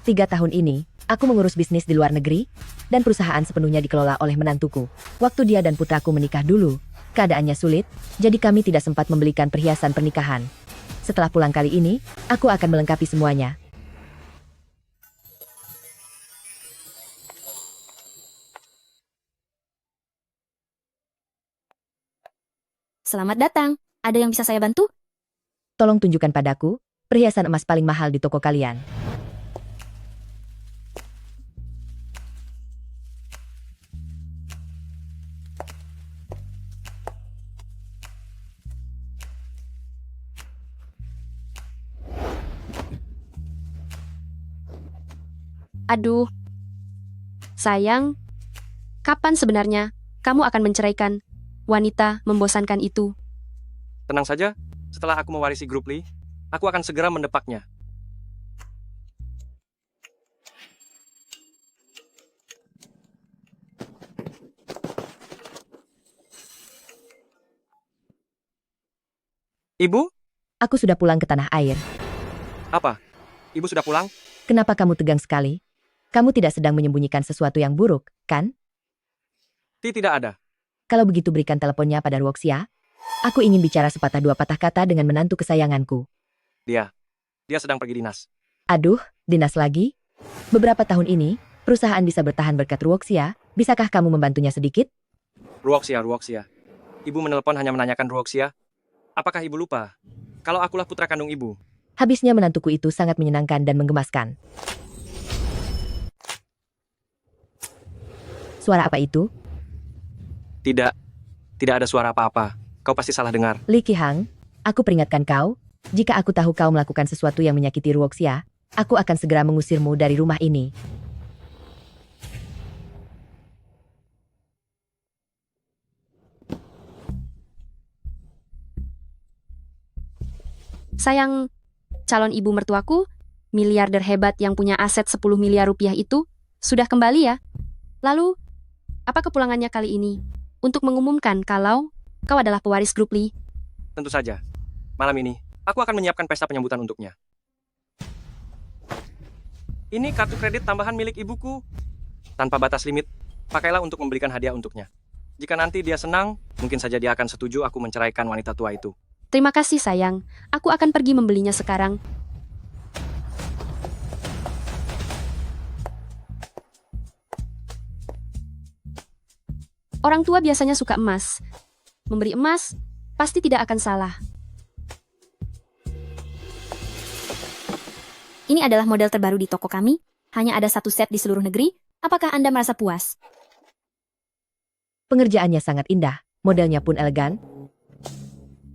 3 tahun ini, aku mengurus bisnis di luar negeri, dan perusahaan sepenuhnya dikelola oleh menantuku. Waktu dia dan putraku menikah dulu, keadaannya sulit, jadi kami tidak sempat membelikan perhiasan pernikahan. Setelah pulang kali ini, aku akan melengkapi semuanya. Selamat datang. Ada yang bisa saya bantu? Tolong tunjukkan padaku, perhiasan emas paling mahal di toko kalian. Aduh, sayang, kapan sebenarnya kamu akan menceraikan wanita membosankan itu? Tenang saja, setelah aku mewarisi grup Lee, aku akan segera mendepaknya. Ibu? Aku sudah pulang ke tanah air. Apa? Ibu sudah pulang? Kenapa kamu tegang sekali? Kamu tidak sedang menyembunyikan sesuatu yang buruk, kan? Tidak ada. Kalau begitu berikan teleponnya pada Ruoxia. Aku ingin bicara sepatah dua patah kata dengan menantu kesayanganku. Dia sedang pergi dinas. Aduh, dinas lagi? Beberapa tahun ini, perusahaan bisa bertahan berkat Ruoxia. Bisakah kamu membantunya sedikit? Ruoxia. Ibu menelpon hanya menanyakan Ruoxia. Apakah ibu lupa? Kalau akulah putra kandung ibu. Habisnya menantuku itu sangat menyenangkan dan menggemaskan. Suara apa itu? Tidak ada suara apa-apa. Kau pasti salah dengar. Li Qihang, aku peringatkan kau, jika aku tahu kau melakukan sesuatu yang menyakiti Ruoxia, aku akan segera mengusirmu dari rumah ini. Sayang, calon ibu mertuaku, miliarder hebat yang punya aset 10 miliar rupiah itu, sudah kembali ya? Lalu, apa kepulangannya kali ini? Untuk mengumumkan kalau kau adalah pewaris grup Lee. Tentu saja. Malam ini, aku akan menyiapkan pesta penyambutan untuknya. Ini kartu kredit tambahan milik ibuku. Tanpa batas limit, pakailah untuk membelikan hadiah untuknya. Jika nanti dia senang, mungkin saja dia akan setuju aku menceraikan wanita tua itu. Terima kasih sayang, aku akan pergi membelinya sekarang. Orang tua biasanya suka emas. Memberi emas, pasti tidak akan salah. Ini adalah model terbaru di toko kami. Hanya ada satu set di seluruh negeri. Apakah Anda merasa puas? Pengerjaannya sangat indah, modelnya pun elegan.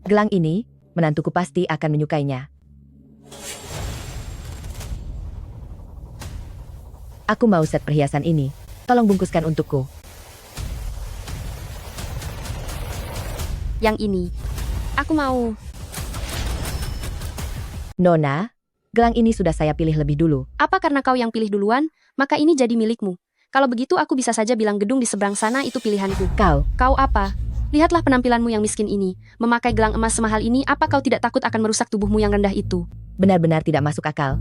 Gelang ini, menantuku pasti akan menyukainya. Aku mau set perhiasan ini. Tolong bungkuskan untukku. Yang ini, aku mau. Nona, gelang ini sudah saya pilih lebih dulu. Apa karena kau yang pilih duluan, maka ini jadi milikmu. Kalau begitu aku bisa saja bilang gedung di seberang sana itu pilihanku. Kau apa? Lihatlah penampilanmu yang miskin ini. Memakai gelang emas semahal ini, apa kau tidak takut akan merusak tubuhmu yang rendah itu? Benar-benar tidak masuk akal.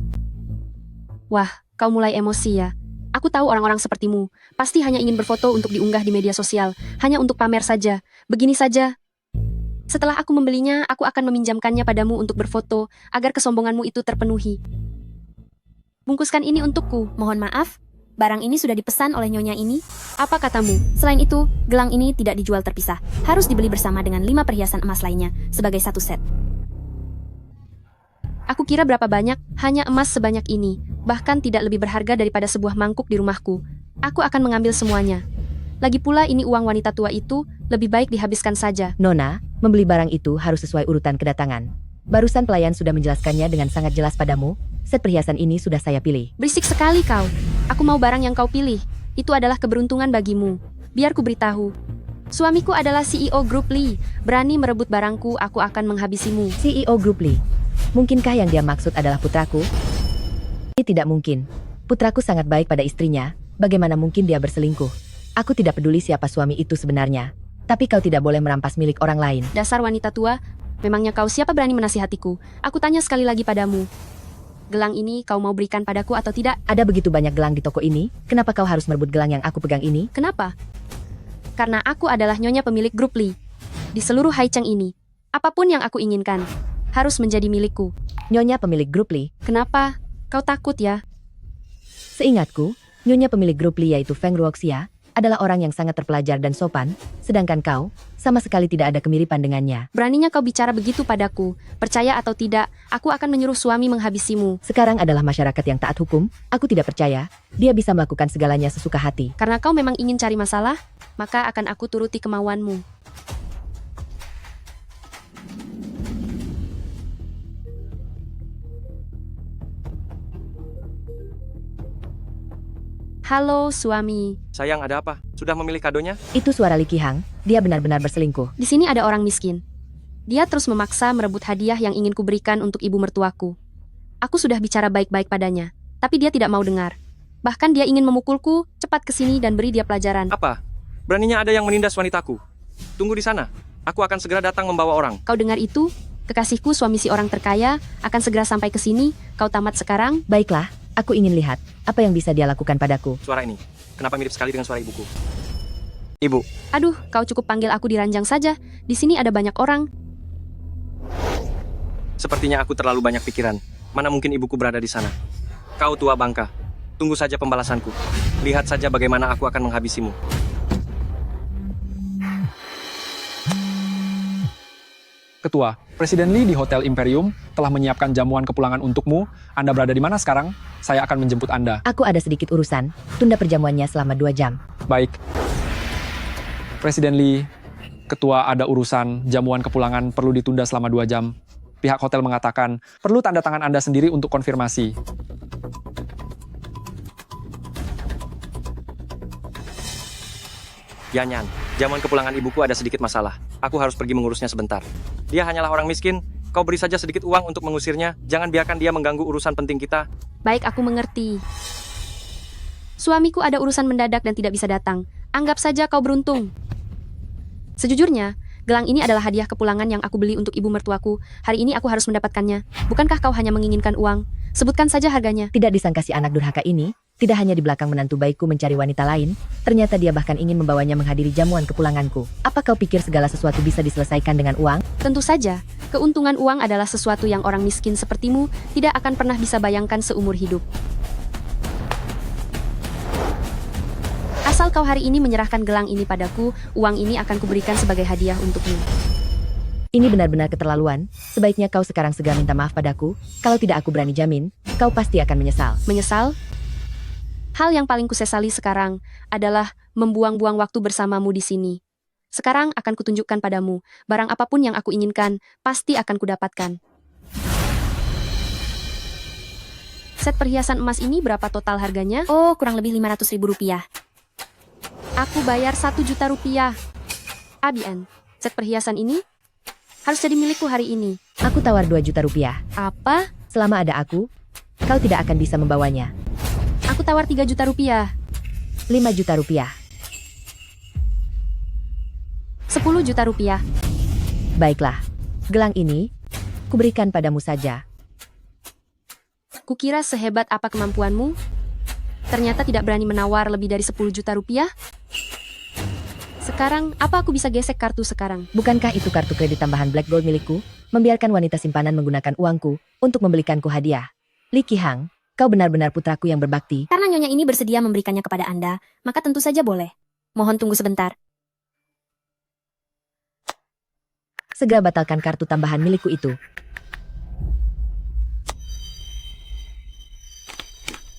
Wah, kau mulai emosi ya. Aku tahu orang-orang sepertimu. Pasti hanya ingin berfoto untuk diunggah di media sosial. Hanya untuk pamer saja. Begini saja. Setelah aku membelinya, aku akan meminjamkannya padamu untuk berfoto, agar kesombonganmu itu terpenuhi. Bungkuskan ini untukku. Mohon maaf, barang ini sudah dipesan oleh nyonya ini. Apa katamu? Selain itu, gelang ini tidak dijual terpisah. Harus dibeli bersama dengan 5 perhiasan emas lainnya, sebagai satu set. Aku kira berapa banyak, hanya emas sebanyak ini. Bahkan tidak lebih berharga daripada sebuah mangkuk di rumahku. Aku akan mengambil semuanya. Lagi pula ini uang wanita tua itu, lebih baik dihabiskan saja. Nona, membeli barang itu harus sesuai urutan kedatangan. Barusan pelayan sudah menjelaskannya dengan sangat jelas padamu. Set perhiasan ini sudah saya pilih. Berisik sekali kau. Aku mau barang yang kau pilih. Itu adalah keberuntungan bagimu. Biar ku beritahu. Suamiku adalah CEO Grup Lee. Berani merebut barangku, aku akan menghabisimu. CEO Grup Lee. Mungkinkah yang dia maksud adalah putraku? Ini tidak mungkin. Putraku sangat baik pada istrinya. Bagaimana mungkin dia berselingkuh? Aku tidak peduli siapa suami itu sebenarnya. Tapi kau tidak boleh merampas milik orang lain. Dasar wanita tua, memangnya kau siapa berani menasihatiku? Aku tanya sekali lagi padamu. Gelang ini kau mau berikan padaku atau tidak? Ada begitu banyak gelang di toko ini, kenapa kau harus merebut gelang yang aku pegang ini? Kenapa? Karena aku adalah nyonya pemilik grup Li. Di seluruh Haicheng ini, apapun yang aku inginkan, harus menjadi milikku. Nyonya pemilik grup Li. Kenapa? Kau takut ya? Seingatku, nyonya pemilik grup Li yaitu Feng Ruoxia, adalah orang yang sangat terpelajar dan sopan, sedangkan kau, sama sekali tidak ada kemiripan dengannya. Beraninya kau bicara begitu padaku. Percaya atau tidak, aku akan menyuruh suami menghabisimu. Sekarang adalah masyarakat yang taat hukum, aku tidak percaya, dia bisa melakukan segalanya sesuka hati. Karena kau memang ingin cari masalah, maka akan aku turuti kemauanmu. Halo, suami. Sayang, ada apa? Sudah memilih kadonya? Itu suara Li Qihang, dia benar-benar berselingkuh. Di sini ada orang miskin. Dia terus memaksa merebut hadiah yang ingin kuberikan untuk ibu mertuaku. Aku sudah bicara baik-baik padanya, tapi dia tidak mau dengar. Bahkan dia ingin memukulku, cepat ke sini dan beri dia pelajaran. Apa? Beraninya ada yang menindas wanitaku. Tunggu di sana. Aku akan segera datang membawa orang. Kau dengar itu? Kekasihku suami si orang terkaya akan segera sampai ke sini. Kau tamat sekarang? Baiklah, aku ingin lihat, apa yang bisa dia lakukan padaku. Suara ini, kenapa mirip sekali dengan suara ibuku? Ibu, Aduh, kau cukup panggil aku di ranjang saja. Di sini ada banyak orang. sepertinya aku terlalu banyak pikiran. Mana mungkin ibuku berada di sana? Kau tua bangka. Tunggu saja pembalasanku. Lihat saja bagaimana aku akan menghabisimu. Ketua, Presiden Lee di Hotel Imperium telah menyiapkan jamuan kepulangan untukmu. Anda berada di mana sekarang? Saya akan menjemput Anda. Aku ada sedikit urusan, tunda perjamuannya selama 2 jam. Baik. Presiden Lee, Ketua ada urusan, jamuan kepulangan perlu ditunda selama 2 jam. Pihak hotel mengatakan, perlu tanda tangan Anda sendiri untuk konfirmasi. Yanyan, jamuan kepulangan ibuku ada sedikit masalah. Aku harus pergi mengurusnya sebentar. Dia hanyalah orang miskin. Kau beri saja sedikit uang untuk mengusirnya. Jangan biarkan dia mengganggu urusan penting kita. Baik, aku mengerti. Suamiku ada urusan mendadak dan tidak bisa datang. Anggap saja kau beruntung. Sejujurnya, gelang ini adalah hadiah kepulangan yang aku beli untuk ibu mertuaku. Hari ini aku harus mendapatkannya. Bukankah kau hanya menginginkan uang? Sebutkan saja harganya. Tidak disangka si anak durhaka ini, tidak hanya di belakang menantu baikku mencari wanita lain, ternyata dia bahkan ingin membawanya menghadiri jamuan kepulanganku. Apa kau pikir segala sesuatu bisa diselesaikan dengan uang? Tentu saja, keuntungan uang adalah sesuatu yang orang miskin sepertimu tidak akan pernah bisa bayangkan seumur hidup. Asal kau hari ini menyerahkan gelang ini padaku, uang ini akan kuberikan sebagai hadiah untukmu. Ini benar-benar keterlaluan, sebaiknya kau sekarang segera minta maaf padaku, kalau tidak aku berani jamin, kau pasti akan menyesal. Menyesal? Hal yang paling kusesali sekarang adalah membuang-buang waktu bersamamu di sini. Sekarang akan kutunjukkan padamu, barang apapun yang aku inginkan, pasti akan kudapatkan. Set perhiasan emas ini berapa total harganya? Oh, kurang lebih 500.000 rupiah. Aku bayar 1 juta rupiah. Abian, set perhiasan ini harus jadi milikku hari ini. Aku tawar 2 juta rupiah. Apa? Selama ada aku, kau tidak akan bisa membawanya. Aku tawar 3 juta rupiah. 5 juta rupiah. 10 juta rupiah. Baiklah, gelang ini, kuberikan padamu saja. Kukira sehebat apa kemampuanmu? Ternyata tidak berani menawar lebih dari 10 juta rupiah? Sekarang, apa aku bisa gesek kartu sekarang? Bukankah itu kartu kredit tambahan Black Gold milikku? Membiarkan wanita simpanan menggunakan uangku untuk membelikanku hadiah. Li Qihang, kau benar-benar putraku yang berbakti. Karena nyonya ini bersedia memberikannya kepada Anda, maka tentu saja boleh. Mohon tunggu sebentar. Segera batalkan kartu tambahan milikku itu.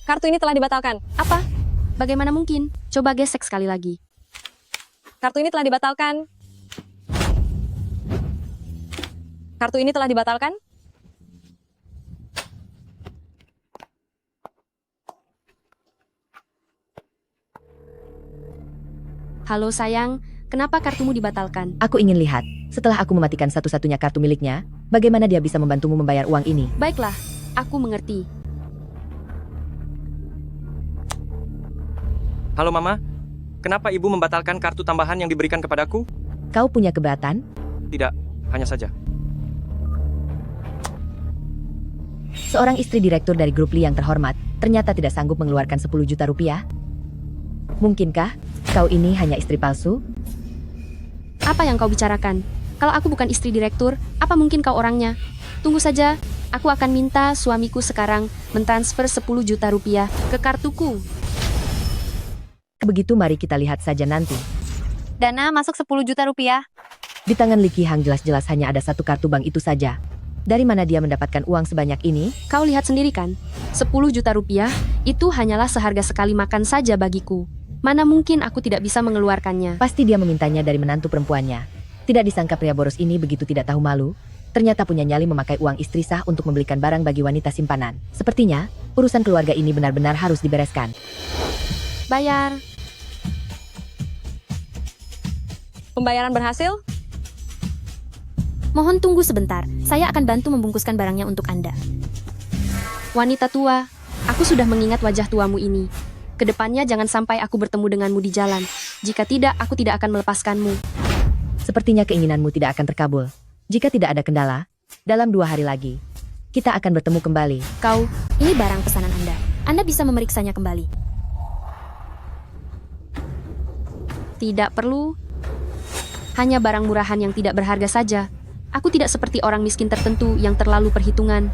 Kartu ini telah dibatalkan. Apa? Bagaimana mungkin? Coba gesek sekali lagi. Kartu ini telah dibatalkan. Kartu ini telah dibatalkan. Halo sayang, kenapa kartumu dibatalkan? Aku ingin lihat, setelah aku mematikan satu-satunya kartu miliknya, bagaimana dia bisa membantumu membayar uang ini. Baiklah, aku mengerti. Halo Mama, kenapa Ibu membatalkan kartu tambahan yang diberikan kepadaku? Kau punya keberatan? Tidak, hanya saja. Seorang istri direktur dari grup Li yang terhormat, ternyata tidak sanggup mengeluarkan 10 juta rupiah? Mungkinkah kau ini hanya istri palsu? Apa yang kau bicarakan? Kalau aku bukan istri direktur, apa mungkin kau orangnya? Tunggu saja, aku akan minta suamiku sekarang mentransfer 10 juta rupiah ke kartuku. Begitu mari kita lihat saja nanti. Dana masuk 10 juta rupiah. Di tangan Li Qihang jelas-jelas hanya ada satu kartu bank itu saja. Dari mana dia mendapatkan uang sebanyak ini? Kau lihat sendiri kan? 10 juta rupiah itu hanyalah seharga sekali makan saja bagiku. Mana mungkin aku tidak bisa mengeluarkannya. Pasti dia memintanya dari menantu perempuannya. Tidak disangka pria boros ini begitu tidak tahu malu. Ternyata punya nyali memakai uang istri sah untuk membelikan barang bagi wanita simpanan. Sepertinya, urusan keluarga ini benar-benar harus dibereskan. Bayar. Pembayaran berhasil? Mohon tunggu sebentar, saya akan bantu membungkuskan barangnya untuk Anda. Wanita tua, aku sudah mengingat wajah tuamu ini. Kedepannya jangan sampai aku bertemu denganmu di jalan. Jika tidak, aku tidak akan melepaskanmu. Sepertinya keinginanmu tidak akan terkabul. Jika tidak ada kendala, dalam 2 hari lagi, kita akan bertemu kembali. Kau, ini barang pesanan Anda. Anda bisa memeriksanya kembali. Tidak perlu. Hanya barang murahan yang tidak berharga saja. Aku tidak seperti orang miskin tertentu yang terlalu perhitungan.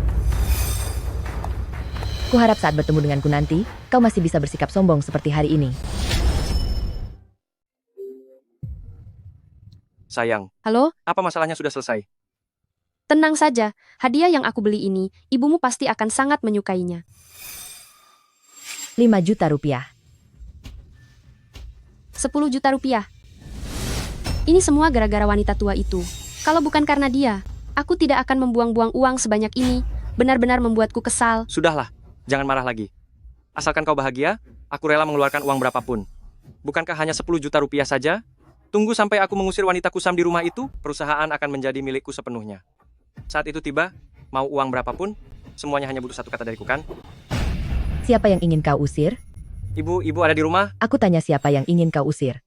Kuharap saat bertemu denganku nanti, kau masih bisa bersikap sombong seperti hari ini. Sayang, Halo? apa masalahnya sudah selesai? Tenang saja, hadiah yang aku beli ini, ibumu pasti akan sangat menyukainya. 5 juta rupiah. 10 juta rupiah. Ini semua gara-gara wanita tua itu. Kalau bukan karena dia, aku tidak akan membuang-buang uang sebanyak ini. Benar-benar membuatku kesal. Sudahlah, jangan marah lagi. Asalkan kau bahagia, aku rela mengeluarkan uang berapapun. Bukankah hanya 10 juta rupiah saja? Tunggu sampai aku mengusir wanita kusam di rumah itu, perusahaan akan menjadi milikku sepenuhnya. Saat itu tiba, mau uang berapapun, semuanya hanya butuh satu kata dariku kan? Siapa yang ingin kau usir? Ibu ada di rumah? Aku tanya siapa yang ingin kau usir.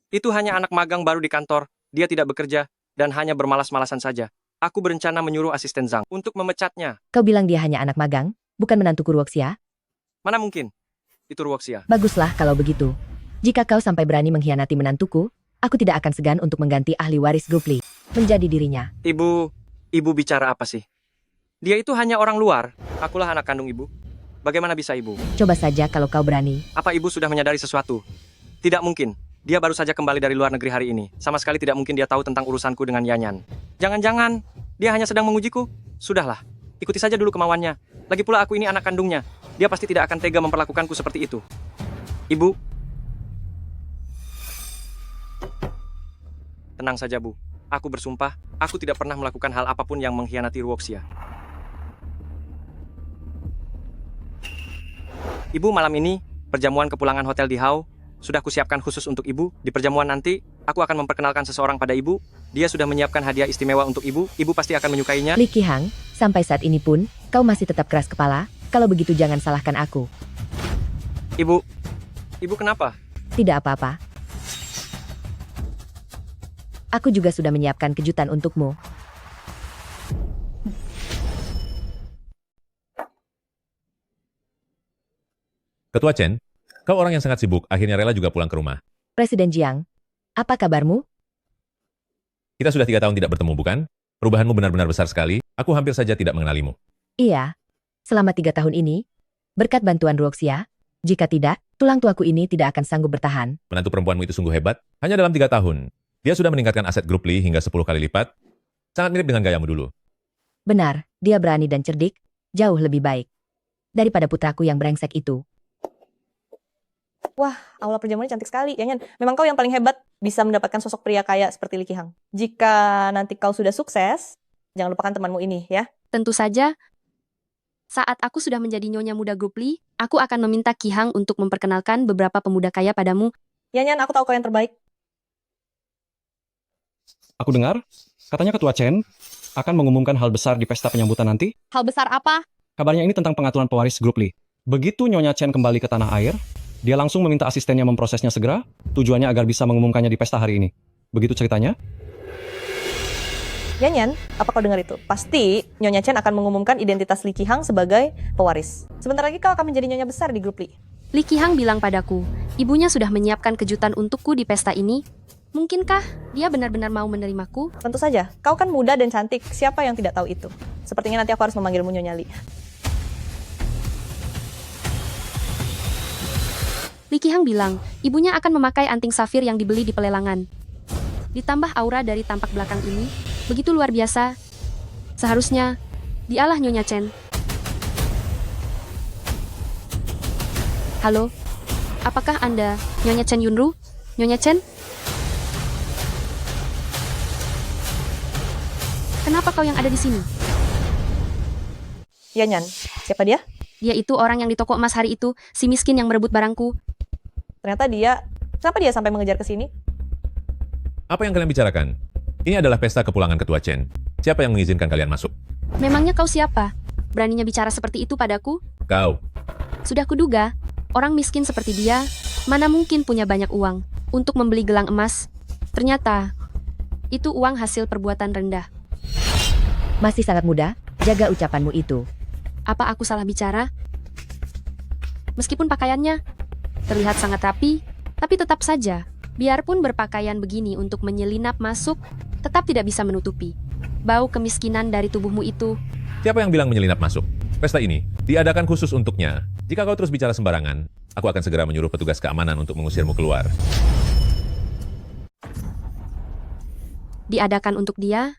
Itu hanya anak magang baru di kantor, dia tidak bekerja, dan hanya bermalas-malasan saja. Aku berencana menyuruh asisten Zhang untuk memecatnya. Kau bilang dia hanya anak magang, bukan menantuku Ruoxia? Mana mungkin? Itu Ruoxia. Baguslah kalau begitu. Jika kau sampai berani mengkhianati menantuku, aku tidak akan segan untuk mengganti ahli waris grup Li menjadi dirinya. Ibu bicara apa sih? Dia itu hanya orang luar, akulah anak kandung ibu. Bagaimana bisa ibu? Coba saja kalau kau berani. Apa ibu sudah menyadari sesuatu? Tidak mungkin. Dia baru saja kembali dari luar negeri hari ini. Sama sekali tidak mungkin dia tahu tentang urusanku dengan Yanyan. Jangan-jangan, dia hanya sedang mengujiku. Sudahlah, ikuti saja dulu kemauannya. Lagi pula aku ini anak kandungnya. Dia pasti tidak akan tega memperlakukanku seperti itu. Ibu. Tenang saja, Bu. Aku bersumpah, aku tidak pernah melakukan hal apapun yang mengkhianati Ruoxia. Ibu, malam ini, perjamuan kepulangan hotel di Hao, sudah kusiapkan khusus untuk ibu. Di perjamuan nanti, aku akan memperkenalkan seseorang pada ibu. Dia sudah menyiapkan hadiah istimewa untuk ibu. Ibu pasti akan menyukainya. Li Qihang, sampai saat ini pun, kau masih tetap keras kepala. Kalau begitu jangan salahkan aku. Ibu kenapa? Tidak apa-apa. Aku juga sudah menyiapkan kejutan untukmu. Ketua Chen, kau orang yang sangat sibuk, akhirnya rela juga pulang ke rumah. Presiden Jiang, apa kabarmu? Kita sudah 3 tahun tidak bertemu, bukan? Perubahanmu benar-benar besar sekali, aku hampir saja tidak mengenalimu. Iya, selama 3 tahun ini, berkat bantuan Ruoxia, jika tidak, tulang tuaku ini tidak akan sanggup bertahan. Menantu perempuanmu itu sungguh hebat, hanya dalam 3 tahun. Dia sudah meningkatkan aset grup Li hingga 10 kali lipat. Sangat mirip dengan gayamu dulu. Benar, dia berani dan cerdik, jauh lebih baik daripada putraku yang brengsek itu. Wah, aula perjamuannya cantik sekali. Yanyan, memang kau yang paling hebat bisa mendapatkan sosok pria kaya seperti Li Qihang. Jika nanti kau sudah sukses, jangan lupakan temanmu ini ya. Tentu saja, saat aku sudah menjadi nyonya muda grup Li, aku akan meminta Qihang untuk memperkenalkan beberapa pemuda kaya padamu. Yanyan, aku tahu kau yang terbaik. Aku dengar, katanya Ketua Chen akan mengumumkan hal besar di pesta penyambutan nanti. Hal besar apa? Kabarnya ini tentang pengaturan pewaris grup Li. Begitu Nyonya Chen kembali ke tanah air, dia langsung meminta asistennya memprosesnya segera, tujuannya agar bisa mengumumkannya di pesta hari ini. Begitu ceritanya? Yanyan, apa kau dengar itu? Pasti Nyonya Chen akan mengumumkan identitas Li Qihang sebagai pewaris. Sebentar lagi kau akan menjadi nyonya besar di grup Li. Li Qihang bilang padaku, ibunya sudah menyiapkan kejutan untukku di pesta ini. Mungkinkah dia benar-benar mau menerimaku? Tentu saja, kau kan muda dan cantik. Siapa yang tidak tahu itu? Sepertinya nanti aku harus memanggilmu Nyonya Li. Li Qihang bilang, ibunya akan memakai anting safir yang dibeli di pelelangan. Ditambah aura dari tampak belakang ini, begitu luar biasa. Seharusnya, dialah Nyonya Chen. Halo, apakah Anda Nyonya Chen Yunru? Nyonya Chen? Kenapa kau yang ada di sini? Yanyan, siapa dia? Dia itu orang yang di toko emas hari itu, si miskin yang merebut barangku. Ternyata dia, kenapa dia sampai mengejar ke sini? Apa yang kalian bicarakan? Ini adalah pesta kepulangan Ketua Chen. Siapa yang mengizinkan kalian masuk? Memangnya kau siapa? Beraninya bicara seperti itu padaku? Kau. Sudah kuduga, orang miskin seperti dia, mana mungkin punya banyak uang untuk membeli gelang emas. Ternyata, itu uang hasil perbuatan rendah. Masih sangat muda, jaga ucapanmu itu. Apa aku salah bicara? Meskipun pakaiannya terlihat sangat rapi, tapi tetap saja, biarpun berpakaian begini untuk menyelinap masuk, tetap tidak bisa menutupi bau kemiskinan dari tubuhmu itu. Siapa yang bilang menyelinap masuk? Pesta ini diadakan khusus untuknya. Jika kau terus bicara sembarangan, aku akan segera menyuruh petugas keamanan untuk mengusirmu keluar. Diadakan untuk dia?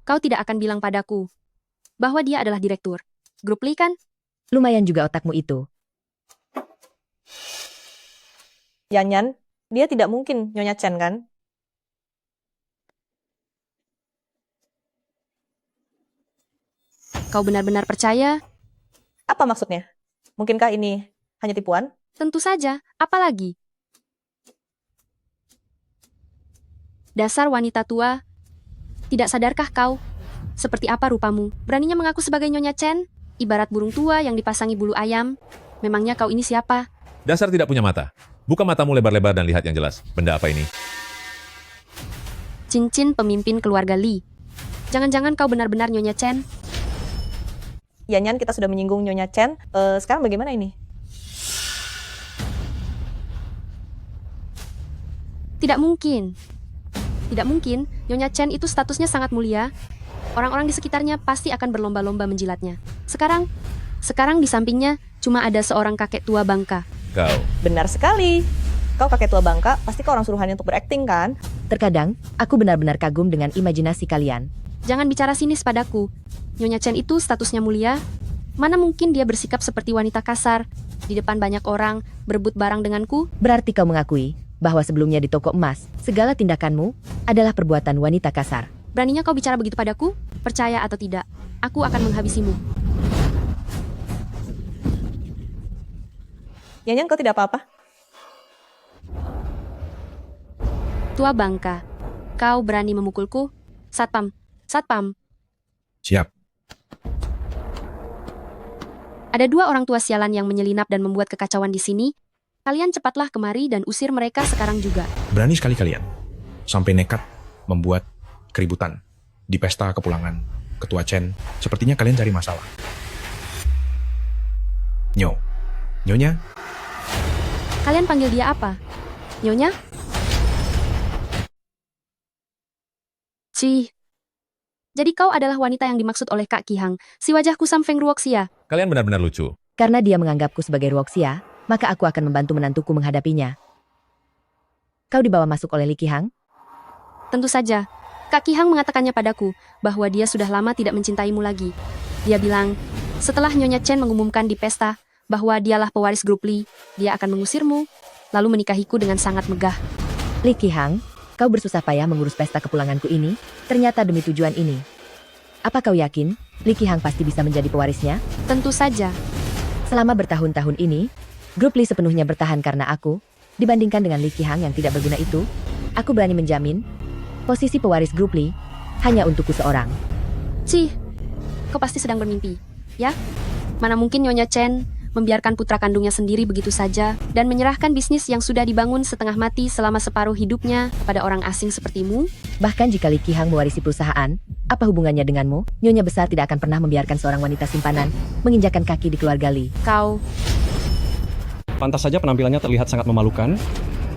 Kau tidak akan bilang padaku bahwa dia adalah direktur grup Li kan? Lumayan juga otakmu itu. Yanyan, dia tidak mungkin Nyonya Chen kan? Kau benar-benar percaya? Apa maksudnya? Mungkinkah ini hanya tipuan? Tentu saja, apalagi? Dasar wanita tua, tidak sadarkah kau? Seperti apa rupamu? Beraninya mengaku sebagai Nyonya Chen? Ibarat burung tua yang dipasangi bulu ayam. Memangnya kau ini siapa? Dasar tidak punya mata. Buka matamu lebar-lebar dan lihat yang jelas. Benda apa ini? Cincin pemimpin keluarga Li. Jangan-jangan kau benar-benar Nyonya Chen? Yanyan, kita sudah menyinggung Nyonya Chen. Sekarang bagaimana ini? Tidak mungkin. Tidak mungkin, Nyonya Chen itu statusnya sangat mulia. Orang-orang di sekitarnya pasti akan berlomba-lomba menjilatnya. Sekarang di sampingnya cuma ada seorang kakek tua bangka. Kau. Benar sekali. Kau kakek tua bangka, pasti kau orang suruhannya untuk berakting kan? Terkadang, aku benar-benar kagum dengan imajinasi kalian. Jangan bicara sinis padaku. Nyonya Chen itu statusnya mulia. Mana mungkin dia bersikap seperti wanita kasar di depan banyak orang, berebut barang denganku? Berarti kau mengakui bahwa sebelumnya di toko emas, segala tindakanmu adalah perbuatan wanita kasar. Beraninya kau bicara begitu padaku? Percaya atau tidak, aku akan menghabisimu. Yanyan, kau tidak apa-apa? Tua bangka, kau berani memukulku? Satpam, satpam. Siap. Ada dua orang tua sialan yang menyelinap dan membuat kekacauan di sini. Kalian cepatlah kemari dan usir mereka sekarang juga. Berani sekali kalian. Sampai nekat membuat keributan di pesta kepulangan Ketua Chen. Sepertinya kalian cari masalah. Nyonya? Kalian panggil dia apa? Nyonya? Cih. Jadi kau adalah wanita yang dimaksud oleh Kak Qihang, si wajah kusam Feng Ruoxia. Kalian benar-benar lucu. Karena dia menganggapku sebagai Ruoxia, maka aku akan membantu menantuku menghadapinya. Kau dibawa masuk oleh Li Qihang? Tentu saja. Kak Qihang mengatakannya padaku bahwa dia sudah lama tidak mencintaimu lagi. Dia bilang, setelah Nyonya Chen mengumumkan di pesta bahwa dialah pewaris grup Li, dia akan mengusirmu, lalu menikahiku dengan sangat megah. Li Qihang, kau bersusah payah mengurus pesta kepulanganku ini, ternyata demi tujuan ini. Apa kau yakin, Li Qihang pasti bisa menjadi pewarisnya? Tentu saja. Selama bertahun-tahun ini, grup Li sepenuhnya bertahan karena aku, dibandingkan dengan Li Qihang yang tidak berguna itu, aku berani menjamin, posisi pewaris grup Li hanya untukku seorang. Cih, kau pasti sedang bermimpi, ya? Mana mungkin Nyonya Chen membiarkan putra kandungnya sendiri begitu saja dan menyerahkan bisnis yang sudah dibangun setengah mati selama separuh hidupnya pada orang asing sepertimu? Bahkan jika Li Qihang mewarisi perusahaan, apa hubungannya denganmu? Nyonya besar tidak akan pernah membiarkan seorang wanita simpanan menginjakan kaki di keluarga Li. Kau, Pantas saja penampilannya terlihat sangat memalukan.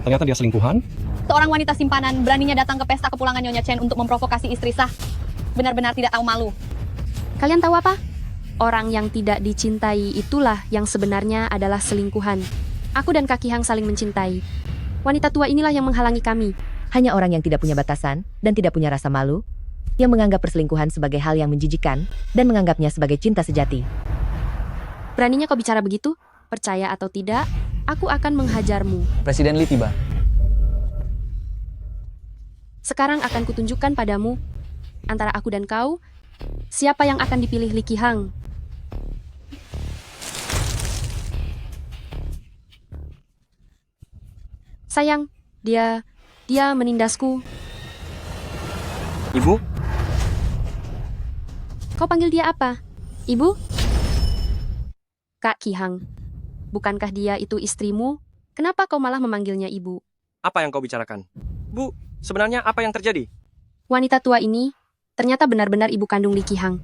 Ternyata dia selingkuhan. Seorang wanita simpanan beraninya datang ke pesta kepulangan Nyonya Chen untuk memprovokasi istri sah. Benar-benar tidak tahu malu. kalian tahu apa? Orang yang tidak dicintai itulah yang sebenarnya adalah selingkuhan. Aku dan Kak Qihang saling mencintai. Wanita tua inilah yang menghalangi kami. Hanya orang yang tidak punya batasan dan tidak punya rasa malu, yang menganggap perselingkuhan sebagai hal yang menjijikan dan menganggapnya sebagai cinta sejati. Beraninya kau bicara begitu? Percaya atau tidak, aku akan menghajarmu. Presiden Li tiba. Sekarang akan kutunjukkan padamu, antara aku dan kau, siapa yang akan dipilih Li Qihang. Sayang, dia menindasku. Ibu, Kau panggil dia apa? Ibu? Kak Qihang, bukankah dia itu istrimu? Kenapa kau malah memanggilnya ibu? apa yang kau bicarakan? Bu, sebenarnya apa yang terjadi? Wanita tua ini ternyata benar-benar ibu kandung Li Qihang.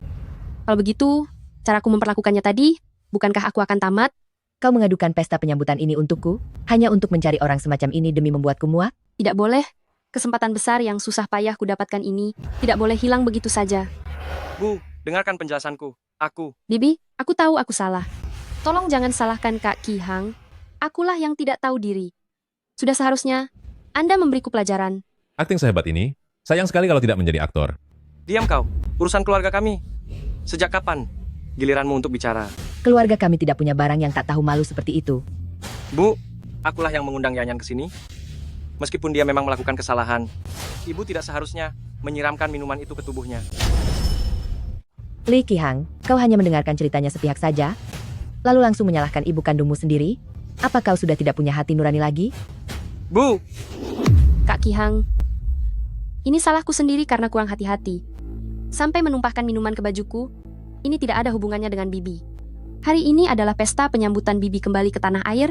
Kalau begitu, caraku memperlakukannya tadi, bukankah aku akan tamat? Kau mengadukan pesta penyambutan ini untukku, hanya untuk mencari orang semacam ini demi membuatku muak? Tidak boleh. Kesempatan besar yang susah payah kudapatkan ini tidak boleh hilang begitu saja. Bu, dengarkan penjelasanku. Aku, Bibi, aku tahu aku salah. Tolong jangan salahkan Kak Qihang. Akulah yang tidak tahu diri. Sudah seharusnya Anda memberiku pelajaran. Akting sehebat ini, sayang sekali kalau tidak menjadi aktor. diam kau. Urusan keluarga kami. Sejak kapan giliranmu untuk bicara? Keluarga kami tidak punya barang yang tak tahu malu seperti itu. Bu, akulah yang mengundang Yanyan ke sini. Meskipun dia memang melakukan kesalahan, ibu tidak seharusnya menyiramkan minuman itu ke tubuhnya. Li Qihang, kau hanya mendengarkan ceritanya sepihak saja, lalu langsung menyalahkan ibu kandungmu sendiri? Apa kau sudah tidak punya hati nurani lagi? Bu, Kak Qihang, ini salahku sendiri karena kurang hati-hati. Sampai menumpahkan minuman ke bajuku, ini tidak ada hubungannya dengan Bibi. Hari ini adalah pesta penyambutan Bibi kembali ke tanah air.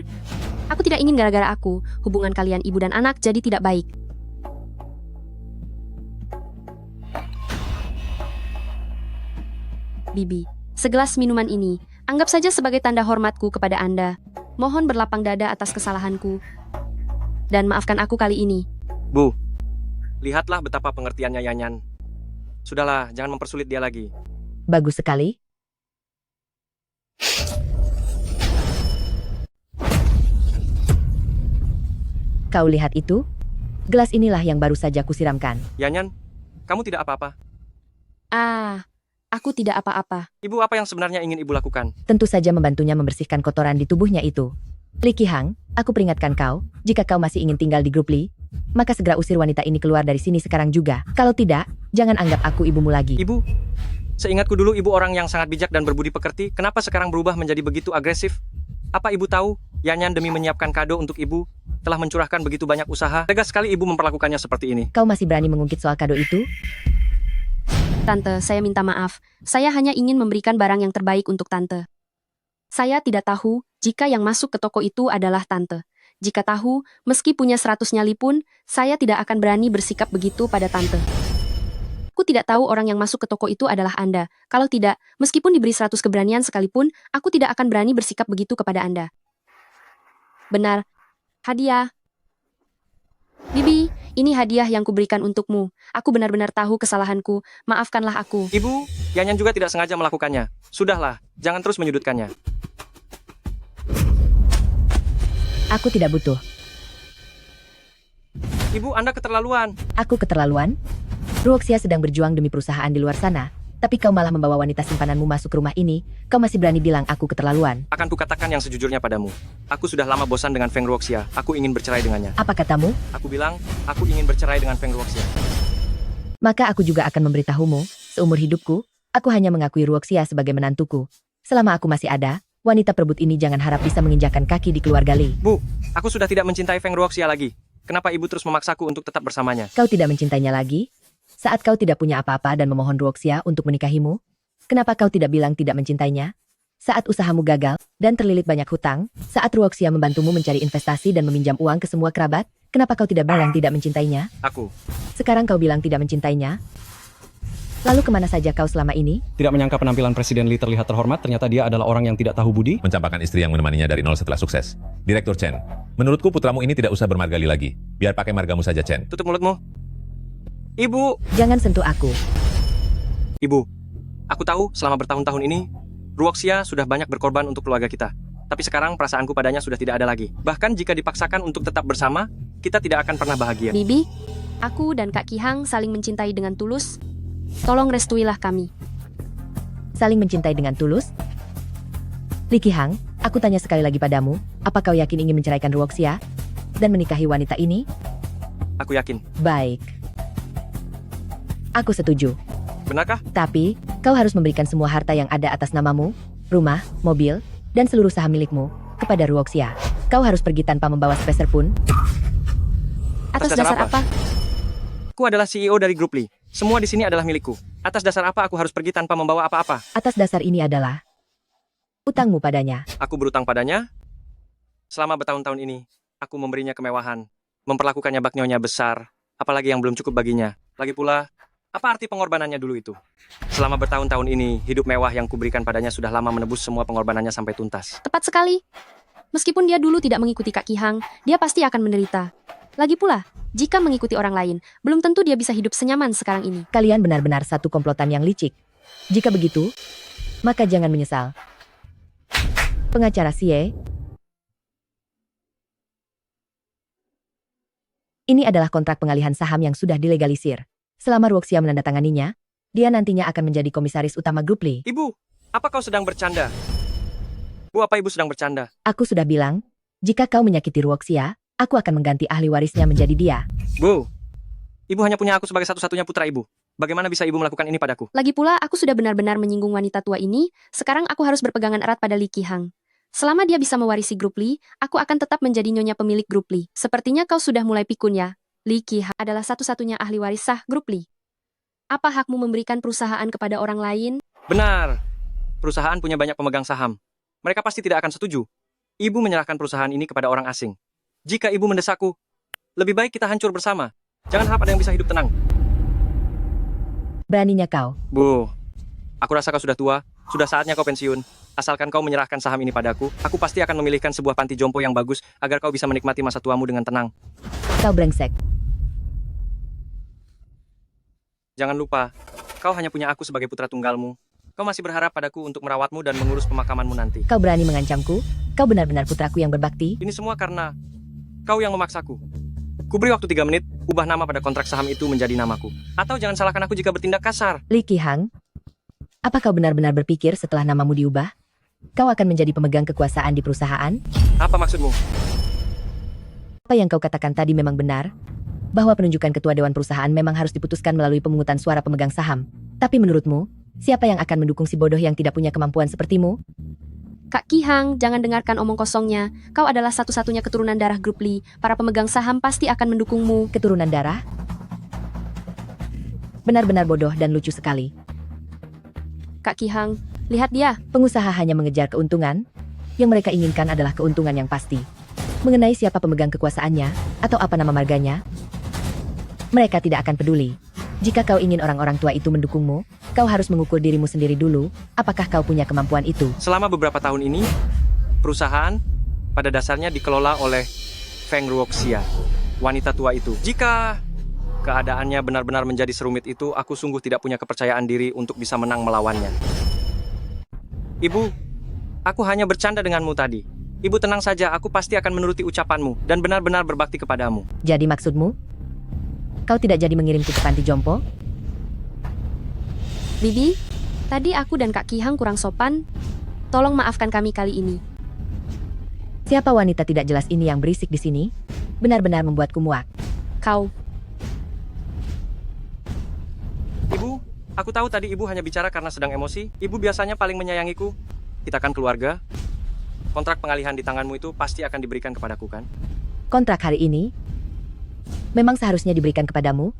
Aku tidak ingin gara-gara aku, hubungan kalian ibu dan anak jadi tidak baik. Bibi, segelas minuman ini, anggap saja sebagai tanda hormatku kepada Anda. Mohon berlapang dada atas kesalahanku. Dan maafkan aku kali ini. Bu, lihatlah betapa pengertiannya Yanyan. Sudahlah, jangan mempersulit dia lagi. Bagus sekali. Kau lihat itu? Gelas inilah yang baru saja kusiramkan. Yanyan, kamu tidak apa-apa. Aku tidak apa-apa. Ibu, apa yang sebenarnya ingin ibu lakukan? Tentu saja membantunya membersihkan kotoran di tubuhnya itu. Li Qihang, aku peringatkan kau, jika kau masih ingin tinggal di grup Li, maka segera usir wanita ini keluar dari sini sekarang juga. Kalau tidak, jangan anggap aku ibumu lagi. Ibu, seingatku dulu ibu orang yang sangat bijak dan berbudi pekerti. Kenapa sekarang berubah menjadi begitu agresif? Apa ibu tahu, Yanyan demi menyiapkan kado untuk ibu, telah mencurahkan begitu banyak usaha? Tegas sekali ibu memperlakukannya seperti ini. Kau masih berani mengungkit soal kado itu? Tante, saya minta maaf. Saya hanya ingin memberikan barang yang terbaik untuk Tante. Saya tidak tahu jika yang masuk ke toko itu adalah Tante. Jika tahu, meski punya 100 nyali pun, saya tidak akan berani bersikap begitu pada Tante. Aku tidak tahu orang yang masuk ke toko itu adalah Anda. Kalau tidak, meskipun diberi 100 keberanian sekalipun, aku tidak akan berani bersikap begitu kepada Anda. Benar. Hadiah. Bibi, ini hadiah yang kuberikan untukmu. Aku benar-benar tahu kesalahanku. Maafkanlah aku. Ibu, Yanyan juga tidak sengaja melakukannya. Sudahlah, jangan terus menyudutkannya. Aku tidak butuh. Ibu, Anda keterlaluan. Aku keterlaluan? Ruoxia sedang berjuang demi perusahaan di luar sana, tapi kau malah membawa wanita simpananmu masuk ke rumah ini. Kau masih berani bilang aku keterlaluan. Akan kukatakan yang sejujurnya padamu. Aku sudah lama bosan dengan Feng Ruoxia. Aku ingin bercerai dengannya. Apa katamu? Aku bilang, aku ingin bercerai dengan Feng Ruoxia. Maka aku juga akan memberitahumu, seumur hidupku, aku hanya mengakui Ruoxia sebagai menantuku. Selama aku masih ada, wanita perebut ini jangan harap bisa menginjakan kaki di keluarga Li. Bu, aku sudah tidak mencintai Feng Ruoxia lagi. Kenapa ibu terus memaksaku untuk tetap bersamanya? Kau tidak mencintainya lagi? Saat kau tidak punya apa-apa dan memohon Ruoxia untuk menikahimu? Kenapa kau tidak bilang tidak mencintainya? Saat usahamu gagal dan terlilit banyak hutang, saat Ruoxia membantumu mencari investasi dan meminjam uang ke semua kerabat, Kenapa kau tidak bilang tidak mencintainya? Aku. Sekarang kau bilang tidak mencintainya? Lalu kemana saja kau selama ini? Tidak menyangka penampilan Presiden Lee terlihat terhormat, ternyata dia adalah orang yang tidak tahu budi. Mencampakkan istri yang menemaninya dari nol setelah sukses. Direktur Chen, menurutku putramu ini tidak usah bermargali lagi. Biar pakai margamu saja, Chen. Tutup mulutmu. Ibu. Jangan sentuh aku. Ibu. Aku tahu selama bertahun-tahun ini, Ruoxia sudah banyak berkorban untuk keluarga kita. Tapi sekarang perasaanku padanya sudah tidak ada lagi. Bahkan jika dipaksakan untuk tetap bersama, kita tidak akan pernah bahagia. Bibi, aku dan Kak Kihang saling mencintai dengan tulus. Tolong restuilah kami. Saling mencintai dengan tulus? Li Qihang, aku tanya sekali lagi padamu, apa kau yakin ingin menceraikan Ruoxia dan menikahi wanita ini? Aku yakin. Baik. Aku setuju. Benarkah? Tapi, kau harus memberikan semua harta yang ada atas namamu, rumah, mobil, dan seluruh saham milikmu kepada Ruoxia. Kau harus pergi tanpa membawa sepeser pun. Atas dasar apa? Aku adalah CEO dari grup Lee. Semua di sini adalah milikku. Atas dasar apa aku harus pergi tanpa membawa apa-apa? Atas dasar ini adalah utangmu padanya. Aku berutang padanya. Selama bertahun-tahun ini, aku memberinya kemewahan, memperlakukannya bak nyonya besar, apalagi yang belum cukup baginya. Lagi pula, apa arti pengorbanannya dulu itu? Selama bertahun-tahun ini, hidup mewah yang kuberikan padanya sudah lama menebus semua pengorbanannya sampai tuntas. Tepat sekali. Meskipun dia dulu tidak mengikuti Kak Kihang, dia pasti akan menderita. Lagi pula, jika mengikuti orang lain, belum tentu dia bisa hidup senyaman sekarang ini. Kalian benar-benar satu komplotan yang licik. Jika begitu, maka jangan menyesal. Pengacara Xie. Ini adalah kontrak pengalihan saham yang sudah dilegalisir. Selama Ruoxia menandatanganinya, dia nantinya akan menjadi komisaris utama grup Lee. Ibu, apa kau sedang bercanda? Bu, apa ibu sedang bercanda? Aku sudah bilang, jika kau menyakiti Ruoxia, aku akan mengganti ahli warisnya menjadi dia. Bu, ibu hanya punya aku sebagai satu-satunya putra ibu. Bagaimana bisa ibu melakukan ini padaku? Lagi pula, aku sudah benar-benar menyinggung wanita tua ini, sekarang aku harus berpegangan erat pada Li Qihang. Selama dia bisa mewarisi grup Lee, aku akan tetap menjadi nyonya pemilik grup Lee. Sepertinya kau sudah mulai pikun ya. Li Qihang adalah satu-satunya ahli waris sah grup Lee. Apa hakmu memberikan perusahaan kepada orang lain? Benar. Perusahaan punya banyak pemegang saham. Mereka pasti tidak akan setuju. Ibu menyerahkan perusahaan ini kepada orang asing. Jika ibu mendesakku, lebih baik kita hancur bersama. Jangan harap ada yang bisa hidup tenang. Beraninya kau. Bu, aku rasa kau sudah tua. Sudah saatnya kau pensiun. Asalkan kau menyerahkan saham ini padaku, aku pasti akan memilihkan sebuah panti jompo yang bagus agar kau bisa menikmati masa tuamu dengan tenang. Kau brengsek. Jangan lupa, kau hanya punya aku sebagai putra tunggalmu. Kau masih berharap padaku untuk merawatmu dan mengurus pemakamanmu nanti. Kau berani mengancamku? Kau benar-benar putraku yang berbakti? Ini semua karena kau yang memaksaku. Kuberi waktu 3 menit, ubah nama pada kontrak saham itu menjadi namaku. Atau jangan salahkan aku jika bertindak kasar. Li Qihang, apa kau benar-benar berpikir setelah namamu diubah, kau akan menjadi pemegang kekuasaan di perusahaan? Apa maksudmu? Apa yang kau katakan tadi memang benar? Bahwa penunjukan ketua dewan perusahaan memang harus diputuskan melalui pemungutan suara pemegang saham. Tapi menurutmu, siapa yang akan mendukung si bodoh yang tidak punya kemampuan sepertimu? Kak Kihang, jangan dengarkan omong kosongnya. Kau adalah satu-satunya keturunan darah grup Lee. Para pemegang saham pasti akan mendukungmu. Keturunan darah? Benar-benar bodoh dan lucu sekali. Kak Kihang, lihat dia. Pengusaha hanya mengejar keuntungan. Yang mereka inginkan adalah keuntungan yang pasti. Mengenai siapa pemegang kekuasaannya, atau apa nama marganya, mereka tidak akan peduli. Jika kau ingin orang-orang tua itu mendukungmu, kau harus mengukur dirimu sendiri dulu, apakah kau punya kemampuan itu. Selama beberapa tahun ini, perusahaan pada dasarnya dikelola oleh Feng Ruoxia, wanita tua itu. Jika keadaannya benar-benar menjadi serumit itu, aku sungguh tidak punya kepercayaan diri untuk bisa menang melawannya. Ibu, aku hanya bercanda denganmu tadi. Ibu tenang saja, aku pasti akan menuruti ucapanmu dan benar-benar berbakti kepadamu. Jadi maksudmu? Kau tidak jadi mengirimku ke panti jompo? Bibi, tadi aku dan Kak Kihang kurang sopan. Tolong maafkan kami kali ini. Siapa wanita tidak jelas ini yang berisik di sini? Benar-benar membuatku muak. Kau. Ibu, aku tahu tadi ibu hanya bicara karena sedang emosi. Ibu biasanya paling menyayangiku. Kita kan keluarga. Kontrak pengalihan di tanganmu itu pasti akan diberikan kepadaku, kan? Kontrak hari ini memang seharusnya diberikan kepadamu.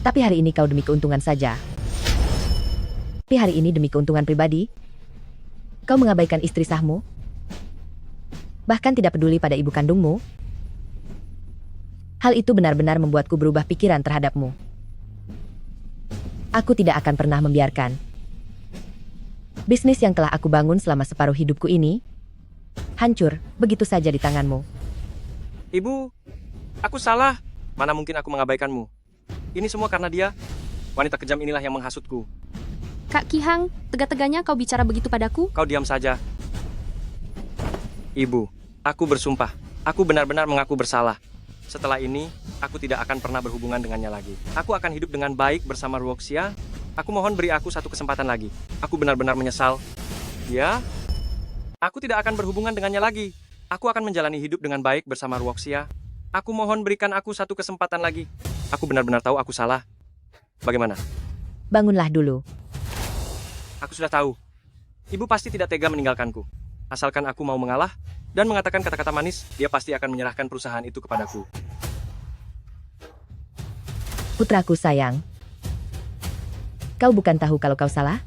Tapi hari ini kau demi keuntungan saja. Tapi hari ini demi keuntungan pribadi, kau mengabaikan istri sahmu. bahkan tidak peduli pada ibu kandungmu. Hal itu benar-benar membuatku berubah pikiran terhadapmu. Aku tidak akan pernah membiarkan bisnis yang telah aku bangun selama separuh hidupku ini hancur begitu saja di tanganmu. Ibu, aku salah. Mana mungkin aku mengabaikanmu. Ini semua karena dia. Wanita kejam inilah yang menghasutku. Kak Ki-hang, tega-teganya kau bicara begitu padaku? Kau diam saja. Ibu, aku bersumpah. Aku benar-benar mengaku bersalah. Setelah ini, aku tidak akan pernah berhubungan dengannya lagi. Aku akan hidup dengan baik bersama Ruoxia. Aku mohon beri aku satu kesempatan lagi. Aku benar-benar menyesal. Ya, aku tidak akan berhubungan dengannya lagi. Aku akan menjalani hidup dengan baik bersama Ruoxia. Aku mohon berikan aku satu kesempatan lagi. Aku benar-benar tahu aku salah. Bagaimana? Bangunlah dulu. Aku sudah tahu. Ibu pasti tidak tega meninggalkanku. Asalkan aku mau mengalah dan mengatakan kata-kata manis, dia pasti akan menyerahkan perusahaan itu kepadaku. Putraku sayang. Kau bukan tahu kalau kau salah,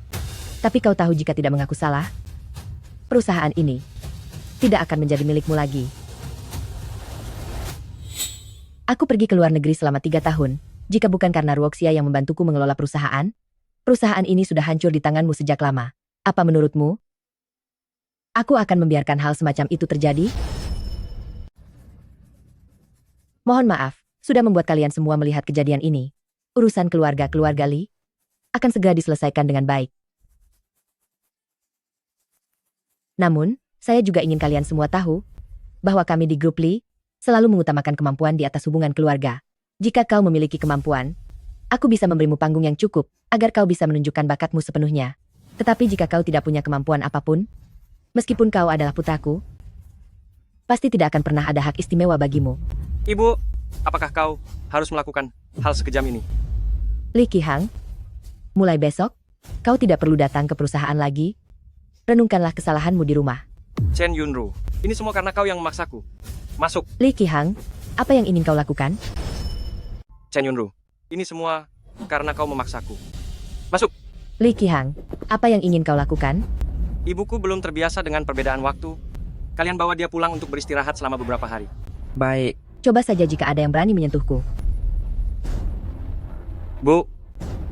tapi kau tahu jika tidak mengaku salah, perusahaan ini tidak akan menjadi milikmu lagi. Aku pergi ke luar negeri selama 3 tahun. Jika bukan karena Ruoxia yang membantuku mengelola perusahaan ini sudah hancur di tanganmu sejak lama. Apa menurutmu? Aku akan membiarkan hal semacam itu terjadi? Mohon maaf, sudah membuat kalian semua melihat kejadian ini. Urusan keluarga Li akan segera diselesaikan dengan baik. Namun, saya juga ingin kalian semua tahu bahwa kami di grup Li selalu mengutamakan kemampuan di atas hubungan keluarga. Jika kau memiliki kemampuan, aku bisa memberimu panggung yang cukup agar kau bisa menunjukkan bakatmu sepenuhnya. Tetapi jika kau tidak punya kemampuan apapun, meskipun kau adalah putraku, pasti tidak akan pernah ada hak istimewa bagimu. Ibu, apakah kau harus melakukan hal sekejam ini? Li Ki-hang, mulai besok, kau tidak perlu datang ke perusahaan lagi. Renungkanlah kesalahanmu di rumah. Chen Yunru, ini semua karena kau yang memaksaku. Masuk. Li Ki-hang, apa yang ingin kau lakukan? Chen Yunru, ini semua karena kau memaksaku. Masuk. Li Ki-hang, apa yang ingin kau lakukan? Ibuku belum terbiasa dengan perbedaan waktu. Kalian bawa dia pulang untuk beristirahat selama beberapa hari. Baik. Coba saja jika ada yang berani menyentuhku. Bu,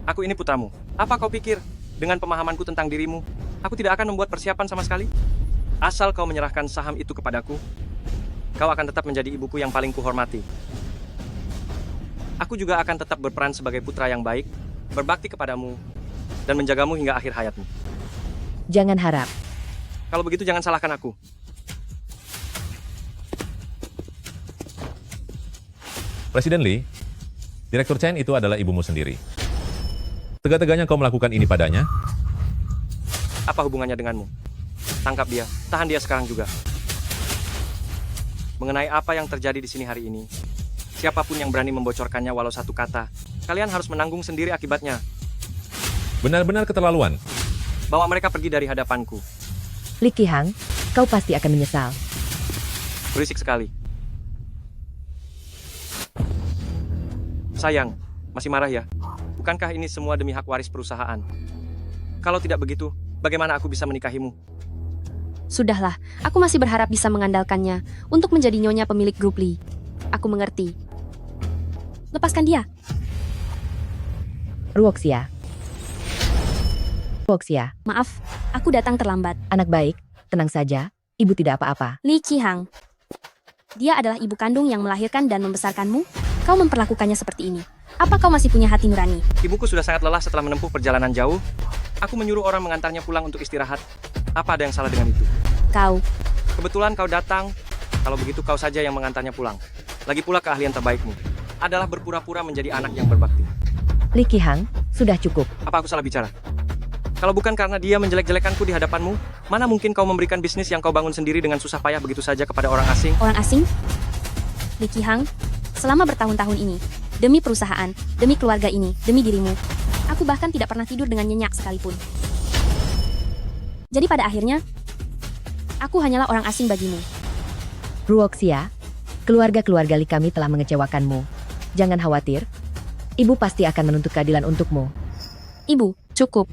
aku ini putramu. Apa kau pikir dengan pemahamanku tentang dirimu, aku tidak akan membuat persiapan sama sekali? Asal kau menyerahkan saham itu kepadaku, kau akan tetap menjadi ibuku yang paling kuhormati. Aku juga akan tetap berperan sebagai putra yang baik, berbakti kepadamu, dan menjagamu hingga akhir hayatmu. Jangan harap. Kalau begitu jangan salahkan aku. Presiden Lee, Direktur Chen itu adalah ibumu sendiri. Tega-teganya kau melakukan ini padanya? Apa hubungannya denganmu? Tangkap dia, tahan dia sekarang juga. Mengenai apa yang terjadi di sini hari ini, siapapun yang berani membocorkannya walau satu kata, kalian harus menanggung sendiri akibatnya. Benar-benar keterlaluan. Bawa mereka pergi dari hadapanku. Li Ki-hang, kau pasti akan menyesal. Berisik sekali. Sayang, masih marah ya? Bukankah ini semua demi hak waris perusahaan? Kalau tidak begitu, bagaimana aku bisa menikahimu? Sudahlah, aku masih berharap bisa mengandalkannya untuk menjadi nyonya pemilik grup Li. Aku mengerti. Lepaskan dia. Ruoxia. Ruoxia, Maaf, aku datang terlambat. anak baik, tenang saja, ibu tidak apa-apa. Li Ki-hang. Dia adalah ibu kandung yang melahirkan dan membesarkanmu. Kau memperlakukannya seperti ini. Apa kau masih punya hati nurani? Ibuku sudah sangat lelah setelah menempuh perjalanan jauh. Aku menyuruh orang mengantarnya pulang untuk istirahat. Apa ada yang salah dengan itu? Kau. Kebetulan kau datang. Kalau begitu kau saja yang mengantarnya pulang. Lagi pula keahlian terbaikmu adalah berpura-pura menjadi anak yang berbakti. Li Ki-hang, sudah cukup. Apa aku salah bicara? Kalau bukan karena dia menjelek-jelekanku di hadapanmu, mana mungkin kau memberikan bisnis yang kau bangun sendiri dengan susah payah begitu saja kepada orang asing? Orang asing? Li Ki-hang, selama bertahun-tahun ini, demi perusahaan, demi keluarga ini, demi dirimu, aku bahkan tidak pernah tidur dengan nyenyak sekalipun. Jadi pada akhirnya, aku hanyalah orang asing bagimu. Ruoxia, keluarga-keluarga Li kami telah mengecewakanmu. Jangan khawatir, ibu pasti akan menuntut keadilan untukmu. Ibu, cukup.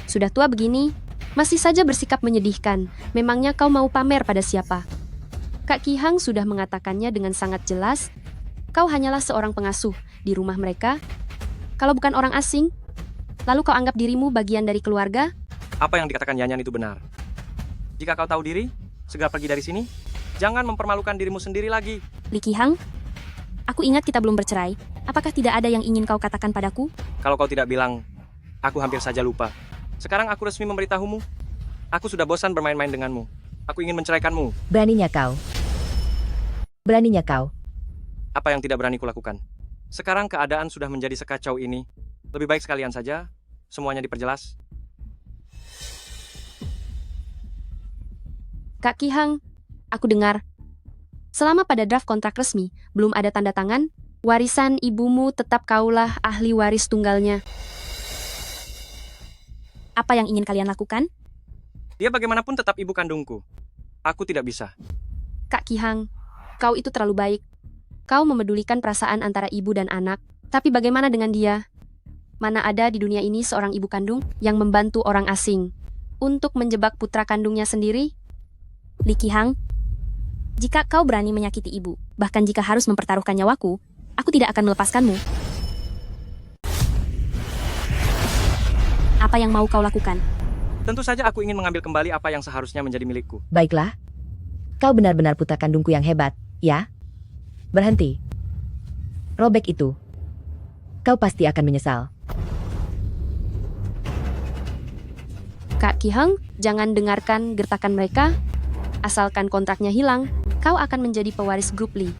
Sudah tua begini, masih saja bersikap menyedihkan. Memangnya kau mau pamer pada siapa? Kak Kihang sudah mengatakannya dengan sangat jelas, kau hanyalah seorang pengasuh di rumah mereka. Kalau bukan orang asing, lalu kau anggap dirimu bagian dari keluarga? Apa yang dikatakan Yanyan itu benar. Jika kau tahu diri, segera pergi dari sini. Jangan mempermalukan dirimu sendiri lagi. Li Qihang, aku ingat kita belum bercerai. Apakah tidak ada yang ingin kau katakan padaku? Kalau kau tidak bilang, aku hampir saja lupa. Sekarang aku resmi memberitahumu. Aku sudah bosan bermain-main denganmu. Aku ingin menceraikanmu. Beraninya kau. Beraninya kau. Apa yang tidak berani kulakukan? Sekarang keadaan sudah menjadi sekacau ini. Lebih baik sekalian saja, semuanya diperjelas. Kak Kihang, aku dengar. Selama pada draft kontrak resmi, belum ada tanda tangan, warisan ibumu tetap kaulah ahli waris tunggalnya. Apa yang ingin kalian lakukan? Dia bagaimanapun tetap ibu kandungku. Aku tidak bisa. Kak Kihang, kau itu terlalu baik. Kau memedulikan perasaan antara ibu dan anak. Tapi bagaimana dengan dia? Mana ada di dunia ini seorang ibu kandung yang membantu orang asing untuk menjebak putra kandungnya sendiri? Li Qihang, jika kau berani menyakiti ibu, bahkan jika harus mempertaruhkan nyawaku, aku tidak akan melepaskanmu. Apa yang mau kau lakukan? Tentu saja aku ingin mengambil kembali apa yang seharusnya menjadi milikku. Baiklah. Kau benar-benar putra kandungku yang hebat, ya? Berhenti. Robek itu. Kau pasti akan menyesal. Kak Kihang, jangan dengarkan gertakan mereka. Asalkan kontraknya hilang, kau akan menjadi pewaris grup Li.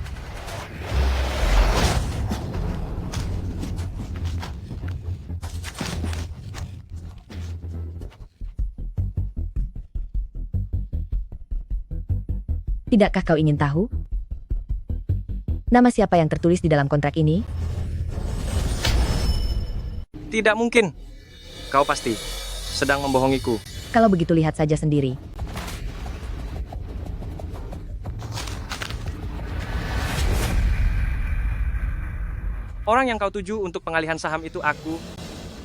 Tidakkah kau ingin tahu? Nama siapa yang tertulis di dalam kontrak ini? Tidak mungkin. Kau pasti sedang membohongiku. Kalau begitu lihat saja sendiri. Orang yang kau tuju untuk pengalihan saham itu aku.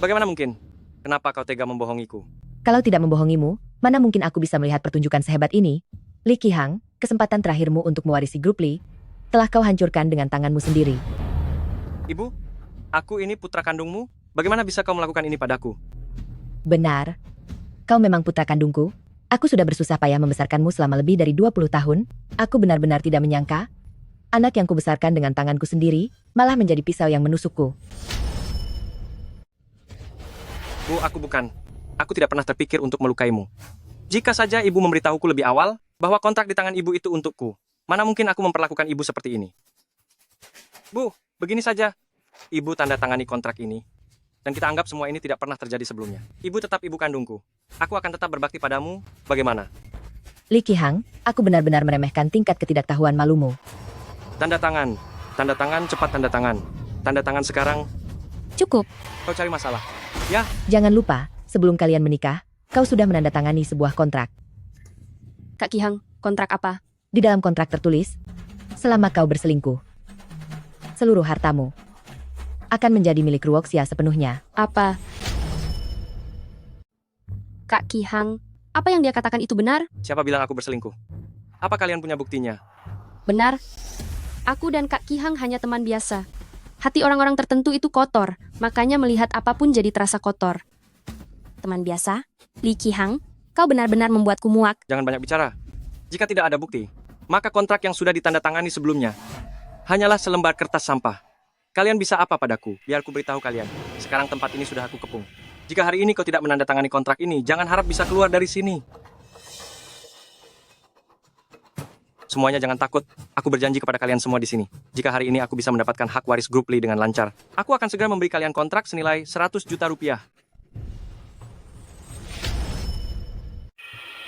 Bagaimana mungkin? Kenapa kau tega membohongiku? Kalau tidak membohongimu, mana mungkin aku bisa melihat pertunjukan sehebat ini? Li Qihang, kesempatan terakhirmu untuk mewarisi grup Li telah kau hancurkan dengan tanganmu sendiri. Ibu, aku ini putra kandungmu. Bagaimana bisa kau melakukan ini padaku? Benar. Kau memang putra kandungku. Aku sudah bersusah payah membesarkanmu selama lebih dari 20 tahun. Aku benar-benar tidak menyangka anak yang kubesarkan dengan tanganku sendiri malah menjadi pisau yang menusukku. Bu, aku bukan. Aku tidak pernah terpikir untuk melukaimu. Jika saja ibu memberitahuku lebih awal bahwa kontrak di tangan ibu itu untukku, mana mungkin aku memperlakukan ibu seperti ini? Bu, begini saja. Ibu tanda tangani kontrak ini. Dan kita anggap semua ini tidak pernah terjadi sebelumnya. Ibu tetap ibu kandungku. Aku akan tetap berbakti padamu. Bagaimana? Li Qihang, aku benar-benar meremehkan tingkat ketidaktahuan malumu. Tanda tangan. Tanda tangan, cepat tanda tangan. Tanda tangan sekarang. Cukup. Kau cari masalah. Ya, Jangan lupa, sebelum kalian menikah, kau sudah menandatangani sebuah kontrak. Kak Kihang, kontrak apa? Di dalam kontrak tertulis, selama kau berselingkuh, seluruh hartamu akan menjadi milik Ruoxia sepenuhnya. Apa? Kak Kihang, apa yang dia katakan itu benar? siapa bilang aku berselingkuh? Apa kalian punya buktinya? Benar. Aku dan Kak Kihang hanya teman biasa. Hati orang-orang tertentu itu kotor, makanya melihat apapun jadi terasa kotor. Teman biasa, Li Qihang, kau benar-benar membuatku muak. Jangan banyak bicara. Jika tidak ada bukti, maka kontrak yang sudah ditandatangani sebelumnya hanyalah selembar kertas sampah. Kalian bisa apa padaku? Biar ku beritahu kalian. Sekarang tempat ini sudah aku kepung. Jika hari ini kau tidak menandatangani kontrak ini, jangan harap bisa keluar dari sini. Semuanya jangan takut. Aku berjanji kepada kalian semua di sini. Jika hari ini aku bisa mendapatkan hak waris grup Li dengan lancar, aku akan segera memberi kalian kontrak senilai 100 juta rupiah.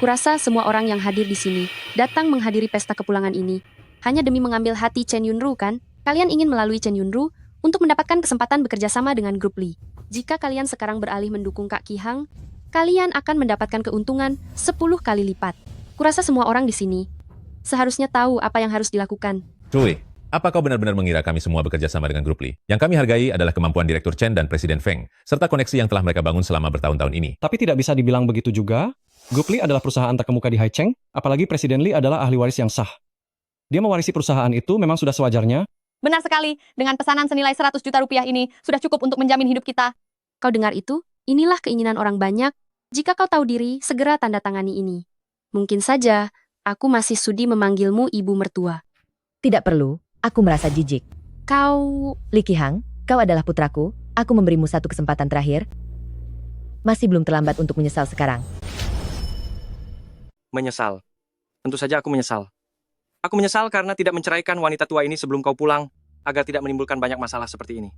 Kurasa semua orang yang hadir di sini datang menghadiri pesta kepulangan ini hanya demi mengambil hati Chen Yunru, kan? Kalian ingin melalui Chen Yunru untuk mendapatkan kesempatan bekerja sama dengan grup Li. Jika kalian sekarang beralih mendukung Kak Kihang, kalian akan mendapatkan keuntungan 10 kali lipat. Kurasa semua orang di sini seharusnya tahu apa yang harus dilakukan. Chloe, apa kau benar-benar mengira kami semua bekerja sama dengan grup Li? Yang kami hargai adalah kemampuan Direktur Chen dan Presiden Feng, serta koneksi yang telah mereka bangun selama bertahun-tahun ini. Tapi tidak bisa dibilang begitu juga. Grup Li adalah perusahaan terkemuka di Haicheng, apalagi Presiden Li adalah ahli waris yang sah. Dia mewarisi perusahaan itu memang sudah sewajarnya. Benar sekali, dengan pesanan senilai 100 juta rupiah ini sudah cukup untuk menjamin hidup kita. Kau dengar itu? Inilah keinginan orang banyak. Jika kau tahu diri, segera tanda tangani ini. Mungkin saja, aku masih sudi memanggilmu ibu mertua. Tidak perlu, aku merasa jijik. Kau... Li Qihang, kau adalah putraku, aku memberimu satu kesempatan terakhir. Masih belum terlambat untuk menyesal sekarang. Menyesal. Tentu saja aku menyesal. Aku menyesal karena tidak menceraikan wanita tua ini sebelum kau pulang, agar tidak menimbulkan banyak masalah seperti ini.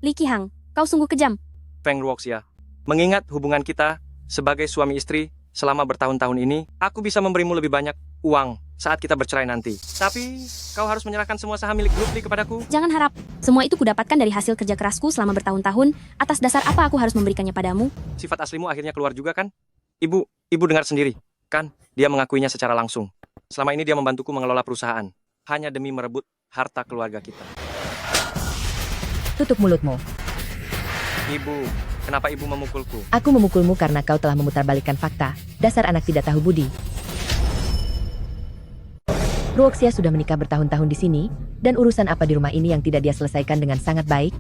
Li Qihang, kau sungguh kejam. Feng Ruoxia, mengingat hubungan kita sebagai suami istri selama bertahun-tahun ini, aku bisa memberimu lebih banyak uang saat kita bercerai nanti. Tapi, kau harus menyerahkan semua saham milik Grup Li kepadaku. Jangan harap. Semua itu kudapatkan dari hasil kerja kerasku selama bertahun-tahun. Atas dasar apa aku harus memberikannya padamu? Sifat aslimu akhirnya keluar juga kan? Ibu dengar sendiri, kan? Dia mengakuinya secara langsung. Selama ini dia membantuku mengelola perusahaan, hanya demi merebut harta keluarga kita. Tutup mulutmu. Ibu, kenapa ibu memukulku? Aku memukulmu karena kau telah memutarbalikkan fakta. Dasar anak tidak tahu budi. Ruoxia sudah menikah bertahun-tahun di sini, dan urusan apa di rumah ini yang tidak dia selesaikan dengan sangat baik?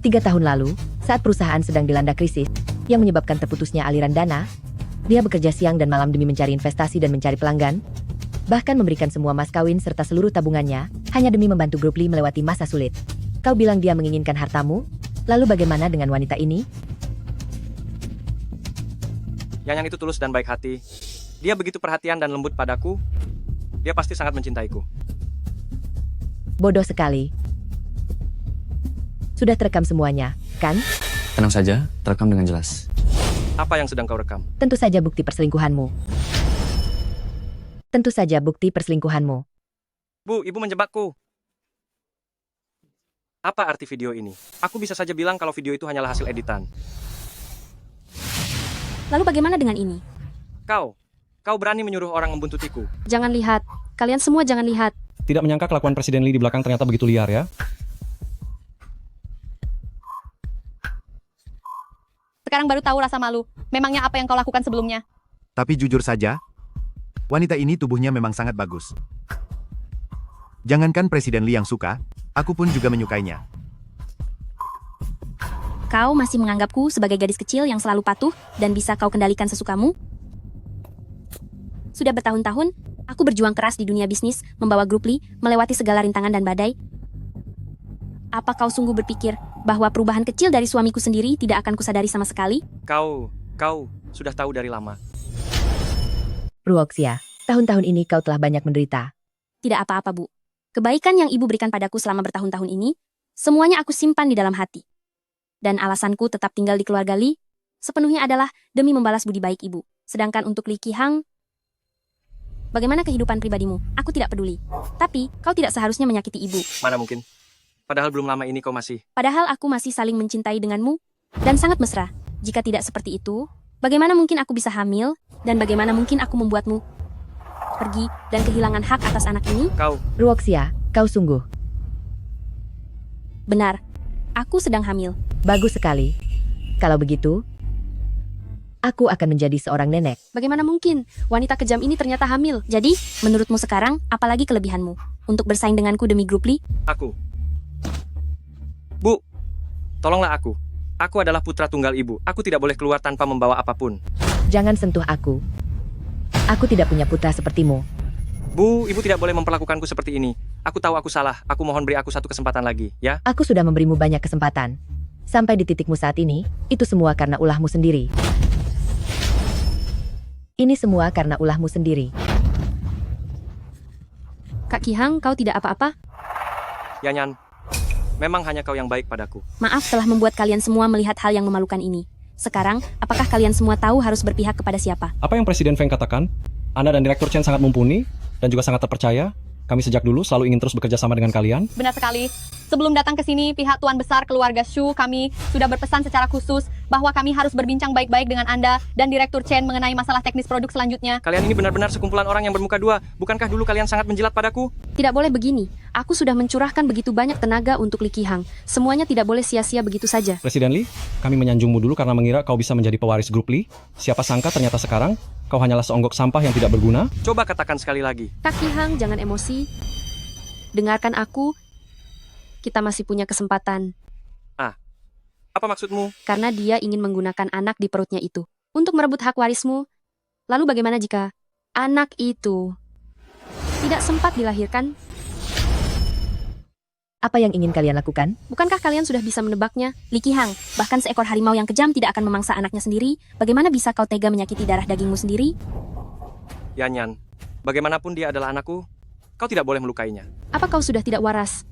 3 tahun lalu, saat perusahaan sedang dilanda krisis, yang menyebabkan terputusnya aliran dana, dia bekerja siang dan malam demi mencari investasi dan mencari pelanggan, bahkan memberikan semua mas kawin serta seluruh tabungannya, hanya demi membantu Grup Li melewati masa sulit. Kau bilang dia menginginkan hartamu? Lalu bagaimana dengan wanita ini? Yang itu tulus dan baik hati. Dia begitu perhatian dan lembut padaku. Dia pasti sangat mencintaiku. Bodoh sekali. Sudah terekam semuanya, kan? Tenang saja, terekam dengan jelas. Apa yang sedang kau rekam? Tentu saja bukti perselingkuhanmu. Tentu saja bukti perselingkuhanmu. Bu, ibu menjebakku. Apa arti video ini? Aku bisa saja bilang kalau video itu hanyalah hasil editan. Lalu bagaimana dengan ini? Kau berani menyuruh orang membuntutiku. Jangan lihat. Kalian semua jangan lihat. Tidak menyangka kelakuan Presiden Lee di belakang ternyata begitu liar ya. Sekarang baru tahu rasa malu. Memangnya apa yang kau lakukan sebelumnya? Tapi jujur saja, wanita ini tubuhnya memang sangat bagus. Jangankan Presiden Lee yang suka, aku pun juga menyukainya. Kau masih menganggapku sebagai gadis kecil yang selalu patuh dan bisa kau kendalikan sesukamu? Sudah bertahun-tahun, aku berjuang keras di dunia bisnis, membawa Grup Li melewati segala rintangan dan badai. Apa kau sungguh berpikir bahwa perubahan kecil dari suamiku sendiri tidak akan kusadari sama sekali? Kau sudah tahu dari lama. Ruoxia, tahun-tahun ini kau telah banyak menderita. Tidak apa-apa, Bu. Kebaikan yang ibu berikan padaku selama bertahun-tahun ini, semuanya aku simpan di dalam hati. Dan alasanku tetap tinggal di keluarga Li, sepenuhnya adalah demi membalas budi baik ibu. Sedangkan untuk Li Qihang, bagaimana kehidupan pribadimu? Aku tidak peduli. Tapi, kau tidak seharusnya menyakiti ibu. Mana mungkin? Padahal belum lama ini kau masih... Padahal aku masih saling mencintai denganmu, dan sangat mesra. Jika tidak seperti itu, bagaimana mungkin aku bisa hamil, dan bagaimana mungkin aku membuatmu pergi dan kehilangan hak atas anak ini? Ruoxia, kau sungguh. Benar, aku sedang hamil. Bagus sekali. Kalau begitu, aku akan menjadi seorang nenek. Bagaimana mungkin wanita kejam ini ternyata hamil? Jadi, menurutmu sekarang, apalagi kelebihanmu untuk bersaing denganku demi Grup Li? Aku. Bu, tolonglah aku. Aku adalah putra tunggal ibu. Aku tidak boleh keluar tanpa membawa apapun. Jangan sentuh aku. Aku tidak punya putra sepertimu. Bu, ibu tidak boleh memperlakukanku seperti ini. Aku tahu aku salah. Aku mohon beri aku satu kesempatan lagi, ya? Aku sudah memberimu banyak kesempatan. Sampai di titikmu saat ini, itu semua karena ulahmu sendiri. Ini semua karena ulahmu sendiri. Kak Qihang, kau tidak apa-apa? Yanyan, memang hanya kau yang baik padaku. Maaf telah membuat kalian semua melihat hal yang memalukan ini. Sekarang, apakah kalian semua tahu harus berpihak kepada siapa? Apa yang Presiden Feng katakan? Anda dan Direktur Chen sangat mumpuni dan juga sangat terpercaya. Kami sejak dulu selalu ingin terus bekerja sama dengan kalian. Benar sekali. Sebelum datang ke sini, pihak Tuan Besar keluarga Shu kami sudah berpesan secara khusus bahwa kami harus berbincang baik-baik dengan Anda dan Direktur Chen mengenai masalah teknis produk selanjutnya. Kalian ini benar-benar sekumpulan orang yang bermuka dua. Bukankah dulu kalian sangat menjilat padaku? Tidak boleh begini. Aku sudah mencurahkan begitu banyak tenaga untuk Li Qihang. Semuanya tidak boleh sia-sia begitu saja. Presiden Lee, kami menyanjungmu dulu karena mengira kau bisa menjadi pewaris Grup Lee. Siapa sangka ternyata sekarang kau hanyalah seonggok sampah yang tidak berguna. Coba katakan sekali lagi. Kak Qihang, jangan emosi. dengarkan aku. Kita masih punya kesempatan. Apa maksudmu? Karena dia ingin menggunakan anak di perutnya itu untuk merebut hak warismu. Lalu bagaimana jika anak itu tidak sempat dilahirkan? Apa yang ingin kalian lakukan? Bukankah kalian sudah bisa menebaknya? Li Qihang, bahkan seekor harimau yang kejam tidak akan memangsa anaknya sendiri. Bagaimana bisa kau tega menyakiti darah dagingmu sendiri? Yanyan, bagaimanapun dia adalah anakku, kau tidak boleh melukainya. Apa kau sudah tidak waras?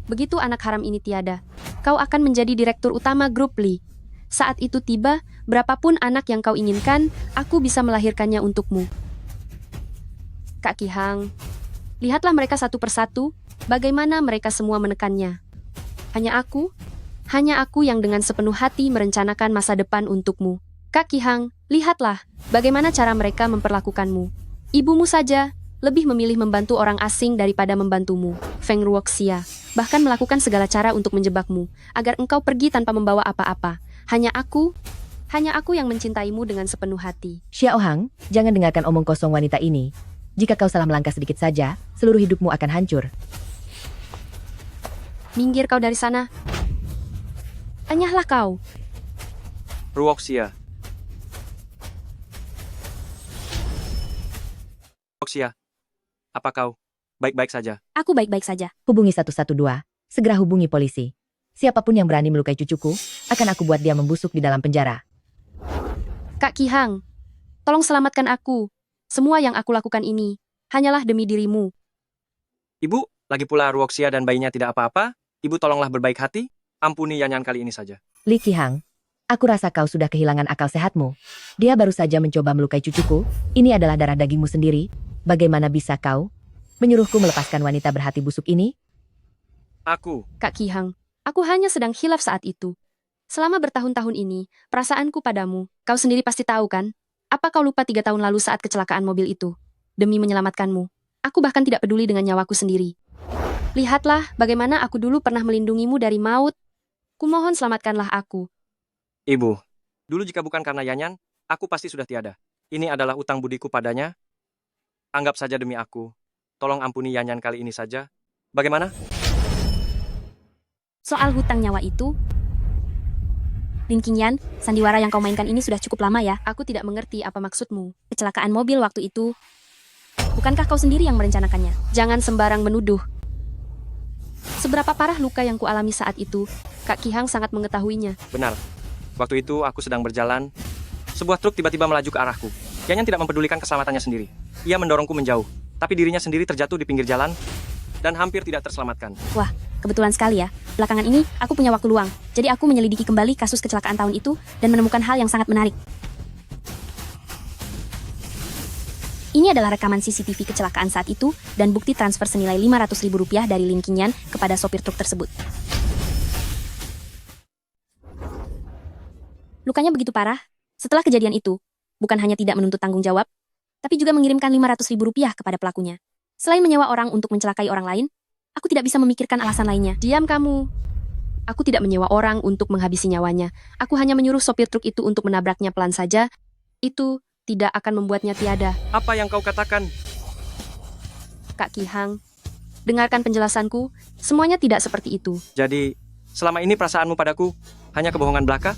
Begitu anak haram ini tiada, kau akan menjadi direktur utama grup Li. Saat itu tiba, berapapun anak yang kau inginkan, aku bisa melahirkannya untukmu. Kak Qihang, lihatlah mereka satu persatu, bagaimana mereka semua menekannya. Hanya aku yang dengan sepenuh hati merencanakan masa depan untukmu. Kak Qihang, lihatlah bagaimana cara mereka memperlakukanmu. Ibumu saja lebih memilih membantu orang asing daripada membantumu. Feng Ruoxia bahkan melakukan segala cara untuk menjebakmu, agar engkau pergi tanpa membawa apa-apa. Hanya aku yang mencintaimu dengan sepenuh hati. Xiao Hang, jangan dengarkan omong kosong wanita ini. Jika kau salah melangkah sedikit saja, seluruh hidupmu akan hancur. Minggir kau dari sana. Anyahlah kau. Ruoxia. Ruoxia, apa kau baik-baik saja? Aku baik-baik saja. Hubungi 112. Segera hubungi polisi. Siapapun yang berani melukai cucuku, akan aku buat dia membusuk di dalam penjara. Kak Qihang, tolong selamatkan aku. Semua yang aku lakukan ini hanyalah demi dirimu. Ibu, lagi pula Ruoxia dan bayinya tidak apa-apa. Ibu tolonglah berbaik hati. Ampuni Yanyan kali ini saja. Li Qihang, aku rasa kau sudah kehilangan akal sehatmu. Dia baru saja mencoba melukai cucuku. Ini adalah darah dagingmu sendiri. Bagaimana bisa kau menyuruhku melepaskan wanita berhati busuk ini? Kak Qihang, aku hanya sedang khilaf saat itu. Selama bertahun-tahun ini, perasaanku padamu, kau sendiri pasti tahu kan? Apa kau lupa 3 tahun lalu saat kecelakaan mobil itu? Demi menyelamatkanmu, aku bahkan tidak peduli dengan nyawaku sendiri. Lihatlah bagaimana aku dulu pernah melindungimu dari maut. Kumohon selamatkanlah aku. Ibu, dulu jika bukan karena Yanyan, aku pasti sudah tiada. Ini adalah utang budiku padanya. Anggap saja demi aku. Tolong ampuni Yanyan kali ini saja. Bagaimana? Soal hutang nyawa itu, Lin Qingyan, sandiwara yang kau mainkan ini sudah cukup lama ya. Aku tidak mengerti apa maksudmu. Kecelakaan mobil waktu itu, bukankah kau sendiri yang merencanakannya? Jangan sembarang menuduh. Seberapa parah luka yang kualami saat itu, Kak Qihang sangat mengetahuinya. Benar. Waktu itu aku sedang berjalan. Sebuah truk tiba-tiba melaju ke arahku. Yanyan tidak mempedulikan keselamatannya sendiri. Ia mendorongku menjauh. Tapi dirinya sendiri terjatuh di pinggir jalan dan hampir tidak terselamatkan. Wah, kebetulan sekali ya. Belakangan ini, aku punya waktu luang. Jadi aku menyelidiki kembali kasus kecelakaan tahun itu dan menemukan hal yang sangat menarik. Ini adalah rekaman CCTV kecelakaan saat itu dan bukti transfer senilai Rp500.000 dari Lin Qingyan kepada sopir truk tersebut. Lukanya begitu parah. Setelah kejadian itu, bukan hanya tidak menuntut tanggung jawab, tapi juga mengirimkan Rp500.000 kepada pelakunya. Selain menyewa orang untuk mencelakai orang lain, aku tidak bisa memikirkan alasan lainnya. Diam kamu. Aku tidak menyewa orang untuk menghabisi nyawanya. Aku hanya menyuruh sopir truk itu untuk menabraknya pelan saja. Itu tidak akan membuatnya tiada. Apa yang kau katakan? Kak Qihang, dengarkan penjelasanku. Semuanya tidak seperti itu. Jadi, selama ini perasaanmu padaku hanya kebohongan belaka?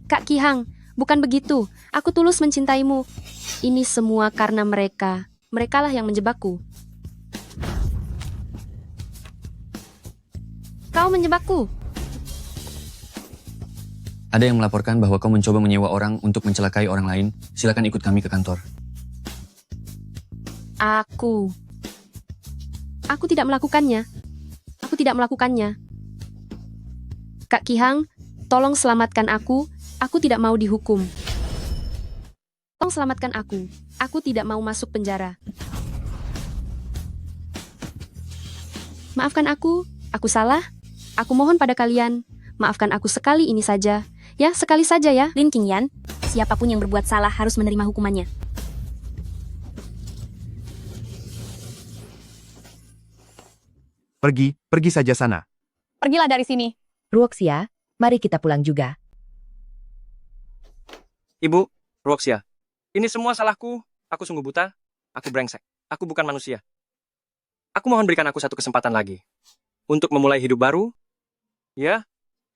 Kak Qihang, bukan begitu. Aku tulus mencintaimu. Ini semua karena mereka. Merekalah yang menjebakku. Kau menjebakku. Ada yang melaporkan bahwa kau mencoba menyewa orang untuk mencelakai orang lain. Silakan ikut kami ke kantor. Aku tidak melakukannya. Aku tidak melakukannya. Kak Qihang, tolong selamatkan aku. Aku tidak mau dihukum. Tolong selamatkan aku. Aku tidak mau masuk penjara. Maafkan aku salah. Aku mohon pada kalian, maafkan aku sekali ini saja. Ya, sekali saja ya. Lin Qingyan, siapapun yang berbuat salah harus menerima hukumannya. Pergi saja sana. Pergilah dari sini. Ruoxia, mari kita pulang juga. Ibu, Ruoxia, ini semua salahku. Aku sungguh buta. Aku brengsek. Aku bukan manusia. Aku mohon berikan aku satu kesempatan lagi. Untuk memulai hidup baru? Ya,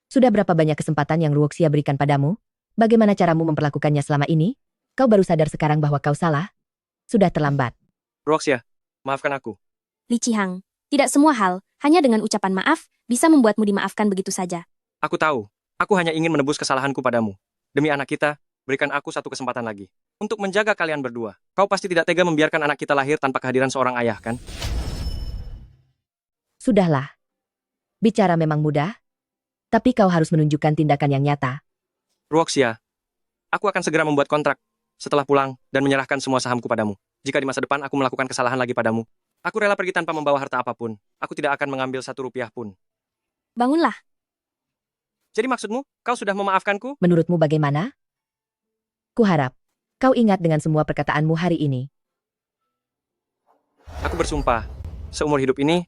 Sudah berapa banyak kesempatan yang Ruoxia berikan padamu? Bagaimana caramu memperlakukannya selama ini? Kau baru sadar sekarang bahwa kau salah? Sudah terlambat. Roxia, maafkan aku. Li Qihang, tidak semua hal, hanya dengan ucapan maaf, bisa membuatmu dimaafkan begitu saja. Aku tahu, aku hanya ingin menebus kesalahanku padamu. Demi anak kita, berikan aku satu kesempatan lagi. Untuk menjaga kalian berdua. Kau pasti tidak tega membiarkan anak kita lahir tanpa kehadiran seorang ayah, kan? Sudahlah. Bicara memang mudah, tapi kau harus menunjukkan tindakan yang nyata. Roxia, aku akan segera membuat kontrak setelah pulang dan menyerahkan semua sahamku padamu. Jika di masa depan aku melakukan kesalahan lagi padamu, aku rela pergi tanpa membawa harta apapun. Aku tidak akan mengambil Rp1 pun. Bangunlah. Jadi maksudmu, kau sudah memaafkanku? Menurutmu bagaimana? Kuharap kau ingat dengan semua perkataanmu hari ini. Aku bersumpah, seumur hidup ini,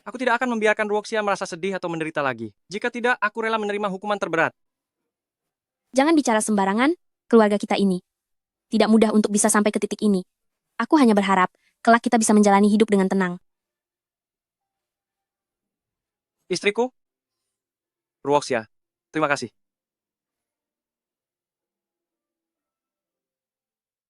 aku tidak akan membiarkan Roxia merasa sedih atau menderita lagi. Jika tidak, aku rela menerima hukuman terberat. Jangan bicara sembarangan, keluarga kita ini. Tidak mudah untuk bisa sampai ke titik ini. Aku hanya berharap, kelak kita bisa menjalani hidup dengan tenang. Istriku? Roxia, terima kasih.